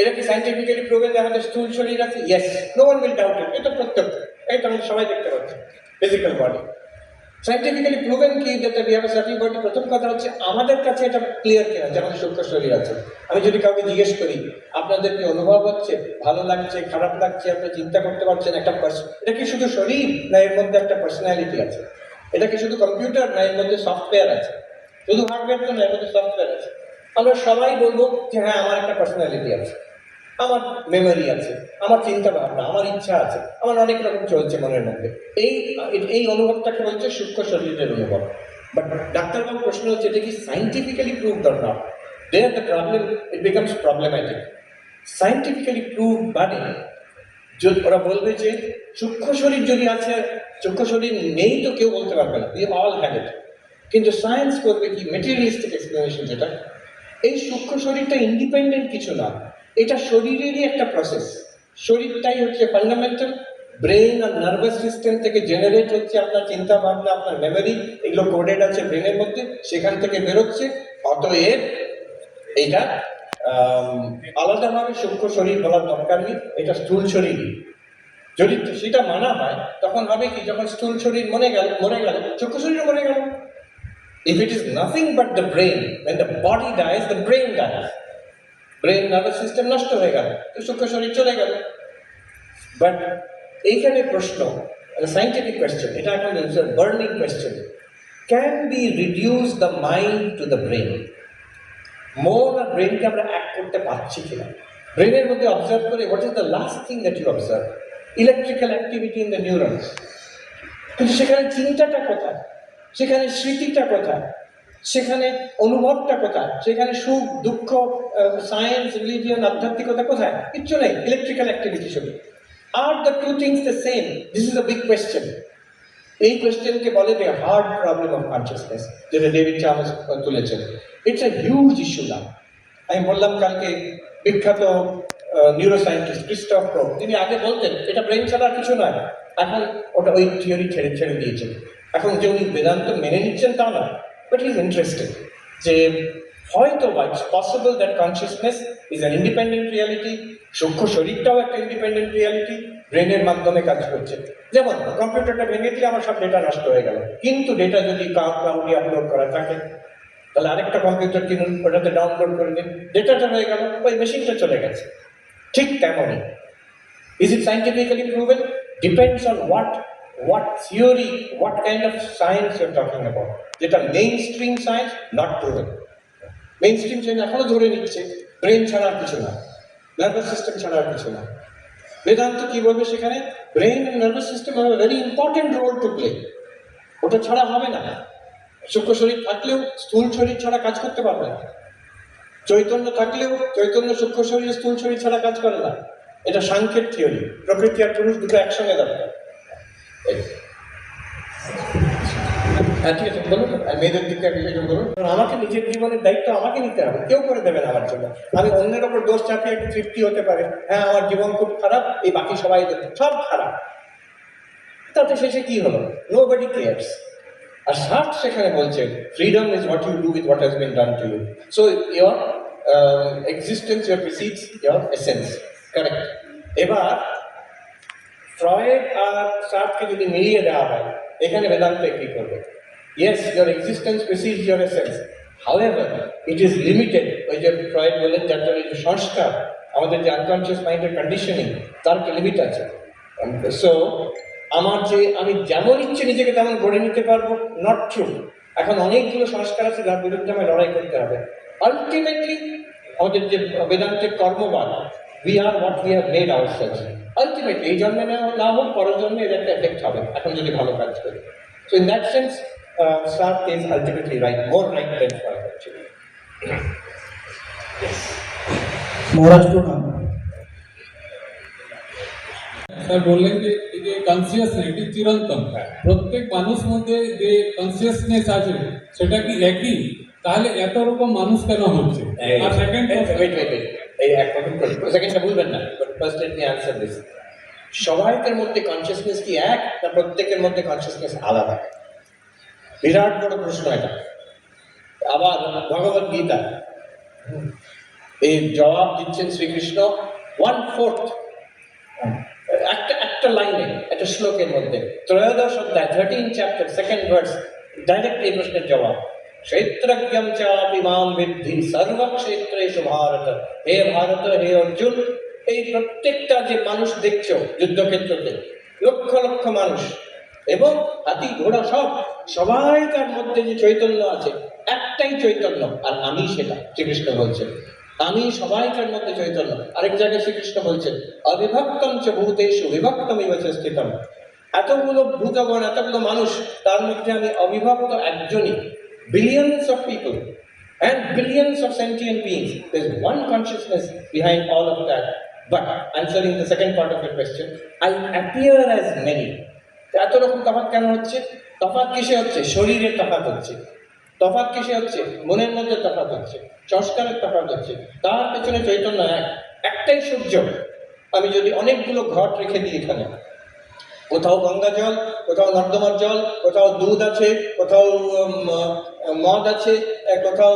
এটা কি সাইন্টিফিক্যালি প্রুভেন যে আমাদের স্থূল শরীর আছে? Yes, no one will doubt it. এটা প্রত্যক্ষ, এটা আমরা সবাই দেখতে পাচ্ছি, ফিজিক্যাল বডি। সাইন্টিফিক্যালি প্রুভেন কি যেটা we have a certain body? প্রথম কথা হচ্ছে আমাদের কাছে এটা ক্লিয়ার কিনা যে আমাদের সূক্ষ্ম শরীর আছে। আমি যদি কাউকে জিজ্ঞেস করি আপনাদের কি অনুভব হচ্ছে, ভালো লাগছে, খারাপ লাগছে, আপনি চিন্তা করতে পারছেন, একটা এটা কি শুধু শরীর, না এর মধ্যে একটা পার্সোনালিটি আছে? এটা কি শুধু কম্পিউটার, না এর মধ্যে সফটওয়্যার আছে? শুধু হার্ডওয়্যার তো না, এর মধ্যে সফটওয়্যার আছে। আমরা সবাই বলবো যে হ্যাঁ আমার একটা পার্সোনালিটি আছে, আমার মেমোরি আছে, আমার চিন্তা ভাবনা, আমার ইচ্ছা আছে, আমার অনেক রকম চলছে মনের মধ্যে। এই অনুভবটাকে বলছে সূক্ষ্ম শরীরের অনুভব। বাট ডাক্তারবাবু প্রশ্ন হচ্ছে এটা কি scientifically proved or not? There the problem, it becomes problematic. Scientifically proved মানে যদি ওরা বলবে যে সূক্ষ্ম শরীর যদি আছে, সূক্ষ্ম শরীর নেই তো কেউ বলতে পারবে না, উই অল হ্যাভ ইট। কিন্তু সায়েন্স করবে কি, মেটেরিয়ালিস্টিক এক্সপ্লেনেশন যেটা, এই সূক্ষ্ম শরীরটা ইন্ডিপেন্ডেন্ট কিছু না, এটা শরীরেরই একটা প্রসেস। শরীরটাই হচ্ছে ফান্ডামেন্টাল। ব্রেন আর নার্ভাস সিস্টেম থেকে জেনারেট হচ্ছে আপনার চিন্তা ভাবনা, আপনার মেমোরি, এগুলো কোডেড আছে ব্রেনের মধ্যে, সেখান থেকে বেরোচ্ছে। অতএব এটা আলাদাভাবে সূক্ষ্ম শরীর বলার দরকার নেই, এটা স্থূল শরীরই। যদি সেটা মানা হয় তখন হবে কি, যখন স্থূল শরীর মরে গেল সূক্ষ্ম শরীরও মরে গেল। If it is nothing but the brain, when the body dies, the brain dies. Brain nervous system নষ্ট হয়ে গেল, তো সূক্ষ্ম শরীর চলে গেল। বাট এইখানে প্রশ্ন, সাইন্টিফিক কোয়েশ্চেন, এটা এখন burning question, can be reduce the mind to the brain? মন আর ব্রেনকে আমরা এক করতে পারছি কিনা? ব্রেনের মধ্যে অবজার্ভ করে what is the last thing that you observe? Electrical activity in the neurons. কিন্তু সেখানে চিন্তাটা কোথায়? সেখানে স্মৃতিটা কোথায়? সেখানে অনুভবটা কোথায়? সেখানে সুখ, দুঃখ, সায়েন্স, রিলিজিয়ন, আধ্যাত্মিকতা কোথায়? কিচ্ছু নেই, ইলেকট্রিক্যাল অ্যাক্টিভিটি শুধু। Are the two things the same? This is a big question. এই কোয়েশ্চেনকে বলে the hard problem of consciousness, যেটা ডেভিড চার্লস তুলেছেন। ইটস এ হিউজ ইস্যু না। আমি বললাম কালকে বিখ্যাত নিউরোসায়েন্টিস্ট ক্রিস্টফ ক্রো, তিনি আগে বলতেন এটা ব্রেন ছাড়া কিছু নয়, এখন ওটা ওই থিওরি ছেড়ে দিয়েছেন। এখন যে উনি বেদান্ত মেনে নিচ্ছেন তা না, বাট ইজ ইন্টারেস্টেড যে হয়তো বা it's possible that consciousness is an independent reality, সূক্ষ্ম শরীরটাও একটা ইন্ডিপেন্ডেন্ট রিয়ালিটি, ব্রেনের মাধ্যমে কাজ করছে। যেমন কম্পিউটারটা ভেঙে দিলে আমার সব ডেটা নষ্ট হয়ে গেল, কিন্তু ডেটা যদি ক্লাউডে আপলোড করা থাকে, তাহলে আরেকটা কম্পিউটার কিনুন, ওটাতে ডাউনলোড করে দিন, ডেটাটা হয়ে গেল, ওই মেশিনটা চলে গেছে। ঠিক তেমনই, is it scientifically proven? Depends on what theory, what kind of science you're talking about. যেটা mainstream science, not proven. Mainstream science এখনো ধরে নিচ্ছে ব্রেন ছাড়া আর কিছু না, নার্ভাস সিস্টেম ছাড়া আর কিছু না। বেদান্ত কি বলবে সেখানে? Brain and nervous system have a very important role to play. ওটা ছাড়া হবে না। সূক্ষ্ম শরীর থাকলেও স্থূল শরীর ছাড়া কাজ করতে পারবে না। চৈতন্য থাকলেও চৈতন্য সূক্ষ্ম শরীর স্থূল শরীর ছাড়া কাজ করে না। এটা সাংখ্যের থিওরি। প্রকৃতি আর পুরুষ দুটো একসঙ্গে দরকার। হ্যাঁ, ঠিক আছে, বলুন। আর মেয়েদের দিকে একটু বলুন। আমাকে নিজের জীবনের দায়িত্ব আমাকে নিতে হবে, কেউ করে দেবে না আমার জন্য। আমি অন্যের ওপর দোষ চাপিয়ে একটু তৃপ্তি হতে পারে, হ্যাঁ আমার জীবন খুব খারাপ, এই বাকি সবাই সব খারাপ, তাতে শেষে কি হলো? Nobody cares. আর শার্ট সেখানে বলছে freedom is what you do with what has been done to you. So your existence your precedes your essence. Correct. এবার ফ্রয়েড আর শার্টকে যদি মিলিয়ে দেওয়া হয়, এখানে বেদান্ত কি করবে? Yes, your existence precedes your essence, however it is limited. ওই যে ফ্রয়েড বললেন যার জন্য যে সংস্কার, আমাদের যে আনকনসিয়াস মাইন্ডের কন্ডিশনিং, তার একটা লিমিট আছে। সো আমি যেমন ইচ্ছে নিজেকে তেমন গড়ে নিতে পারবো, নট ট্রু। এখন অনেকগুলো সংস্কার আছে যার বিরুদ্ধে আমায় লড়াই করতে হবে। আলটিমেটলি আমাদের যে বেদান্তের কর্মবাদ, we are what we have made ourselves. Ultimately এই জন্মে না হোক, পরের জন্মে এর একটা এফেক্ট হবে এখন যদি ভালো কাজ করি। So in that sense Sartre is ultimately right, more right than Freud actually. মহারাজ প্রণাম। স্যার বললেন যে এই যে কনসিয়াসনেস এটি চিরন্তন, প্রত্যেক মানুষ মধ্যে যে কনসিয়াসনেস আছে সেটা কি একই? তাহলে এত রকম মানুষ কেন হচ্ছে? আর সেকেন্ড এই এক কথা সেকেন্ডটা বলবেন না, but first let me answer this. সবাইকার মধ্যে কনসিয়াসনেস কি এক, না প্রত্যেকের মধ্যে কনসিয়াসনেস আলাদা? বিরাট বড় প্রশ্ন এটা। আবার ভগবত গীতা এই জবাব দিচ্ছেন শ্রীকৃষ্ণ 1/4 একটা লাইনে, একটা শ্লোকের মধ্যে, ত্রয়োদশ অধ্যায় 13 চ্যাপ্টার 2nd ভার্স, ডাইরেক্ট এই প্রশ্নের জবাব। ক্ষেত্রজ্ঞম চাপি মাম বিদ্ধি সর্বক্ষেত্রেষু ভারত। হে ভারত, হে অর্জুন, এই প্রত্যেকটা যে মানুষ দেখছো যুদ্ধক্ষেত্রতে, লক্ষ লক্ষ মানুষ এবং হাতি ঘোড়া সবাইকার মধ্যে যে চৈতন্য আছে, একটাই চৈতন্য, আর আমি সেটা। শ্রীকৃষ্ণ বলছেন আমি সবাইকার মধ্যে চৈতন্য। আরেক জায়গায় শ্রীকৃষ্ণ বলছেন অবিভক্তম চ ভূতেষু বিভক্তম ইব চ স্থিতম। এতগুলো ভূতগণ, এতগুলো মানুষ, তার মধ্যে আমি অবিভক্ত একজনই। Billions of people and billions of sentient beings. There's one consciousness behind all of that. But answering the second part of your question, I appear as many. এত রকম তফাৎ কেন হচ্ছে? তফাৎ কিসে হচ্ছে? শরীরের তফাৎ হচ্ছে। তফাৎ কিসে হচ্ছে? মনের মধ্যে তফাৎ হচ্ছে, সংস্কারের তফাৎ হচ্ছে। তার পেছনে চৈতন্য একটাই সূর্য। আমি যদি অনেকগুলো ঘট রেখে দিই এখানে, কোথাও গঙ্গা জল, কোথাও নর্দমার জল, কোথাও দুধ আছে, কোথাও মদ আছে, কোথাও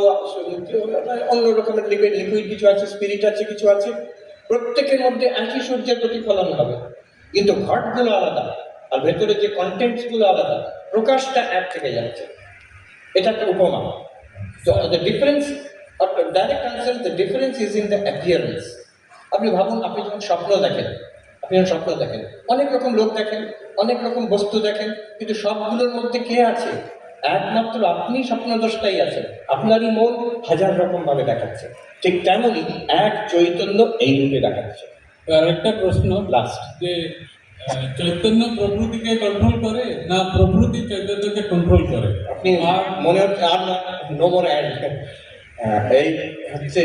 অন্য রকমের লিকুইড কিছু আছে, স্পিরিট আছে, কিছু আছে, প্রত্যেকের মধ্যে একই সূর্যের প্রতিফলন হবে, কিন্তু ঘটগুলো আলাদা, আর ভেতরে যে কন্টেন্টসগুলো আলাদা, প্রকাশটা এক থেকে যাচ্ছে। এটা একটা উপমা। তো the difference, direct answer, the difference is in the appearance. আপনি ভাবুন, আপনি যখন স্বপ্ন দেখেন, অনেক রকম লোক দেখেন, অনেক রকম বস্তু দেখেন, কিন্তু সবগুলোর মধ্যে কে আছে? একমাত্র আপনি স্বপ্নদ্রষ্টাই আছেন। আপনারই মন হাজার রকম ভাবে দেখাচ্ছে। ঠিক তেমনই এক চৈতন্য এই রূপে দেখাচ্ছে। আর একটা প্রশ্ন লাস্ট, যে চৈতন্য প্রকৃতিকে কন্ট্রোল করে না প্রকৃতি চৈতন্যকে কন্ট্রোল করে? আপনি মনে হচ্ছে আর না, নো মোর অ্যাড। এই হচ্ছে,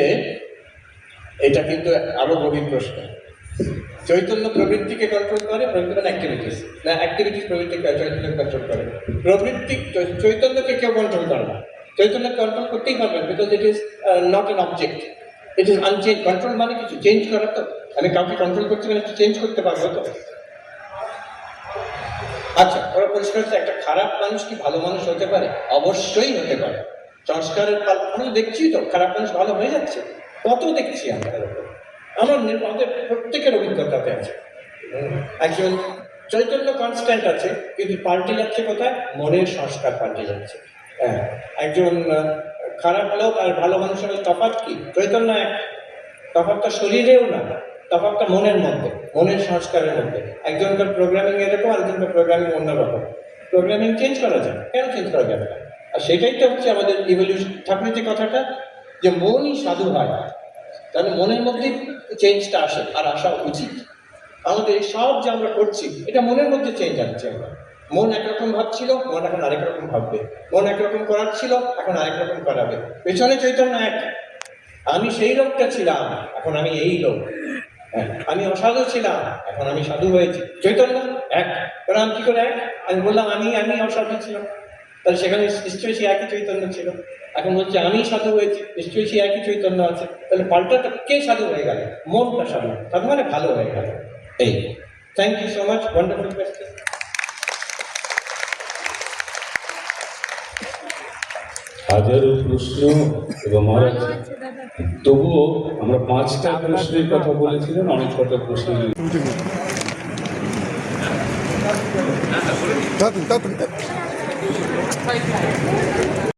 এটা কিন্তু আরো গভীর প্রশ্ন। চৈতন্য প্রবৃত্তিকে কন্ট্রোল করে, প্রবৃত্তি অ্যাক্টিভিটিস, না অ্যাক্টিভিটিস প্রবৃত্তিকে চৈতন্যকে কন্ট্রোল করে? প্রবৃত্তি চৈতন্যকে কেউ কন্ট্রোল করে না। চৈতন্য কন্ট্রোল করতেই পারবেন, because it is not an object, it is unchange. Control মানে কিছু চেঞ্জ করা। তো আমি কাউকে কন্ট্রোল করতে গেলে একটু চেঞ্জ করতে পারবো তো। আচ্ছা, ওরা পরিষ্কার হচ্ছে, একটা খারাপ মানুষ কি ভালো মানুষ হতে পারে? অবশ্যই হতে পারে। সংস্কারের আমরা দেখছি তো খারাপ মানুষ ভালো হয়ে যাচ্ছে, কত দেখছি আমরা। আমাদের প্রত্যেকের অভিজ্ঞতাতে আছে। একজন চৈতন্য কনস্ট্যান্ট আছে, কিন্তু পাল্টে যাচ্ছে কোথায়? মনের সংস্কার পাল্টে যাচ্ছে। হ্যাঁ, একজন খারাপ লোক আর ভালো মানুষের তফাৎ কি? চৈতন্য এক। তফাৎটা শরীরেও না, তফাৎটা মনের মধ্যে, মনের সংস্কারের মধ্যে। একজনকার প্রোগ্রামিং এরকম, আরেকজনকার প্রোগ্রামিং অন্যরকম। প্রোগ্রামিং চেঞ্জ করা যায়, কেন চেঞ্জ করা যাবে না? আর সেটাই তো হচ্ছে আমাদের ইভলিউশন। ঠাকুরের যে কথাটা, যে মনই সাধু হয়, তাহলে মনের মধ্যে চেঞ্জটা আসে, আর আসা উচিত। আমাদের এই সব যে আমরা করছি, এটা মনের মধ্যে চেঞ্জ আনছে আমরা। মন একরকম ভাবছিল, মন এখন আরেক রকম ভাববে। মন একরকম করার ছিল, এখন আরেক রকম করাবে। পেছনে চৈতন্য এক। আমি সেই লোকটা ছিলাম, এখন আমি এই লোক। হ্যাঁ, আমি অসাধু ছিলাম, এখন আমি সাধু হয়েছি। চৈতন্য এক। কারণ আমি কি করে এক? আমি বললাম আমি অসাধু ছিলাম, তাহলে সেখানে নিশ্চয়ই সে একই চৈতন্য ছিল। এখন বলছে আমি সাধু হয়েছি, নিশ্চয়ই সে একই চৈতন্য আছে। তাহলে পাল্টাটা কে সাধু হয়ে গেল? মনটা সাধু। সাধু মানে ভালো হয়ে গেল। এই, thank you so much, wonderful question. হাজারো প্রশ্ন এবং মহারাজ, তবুও আমরা 5টা প্রশ্নের কথা বলেছিলেন, অনেক কটা প্রশ্ন Tá,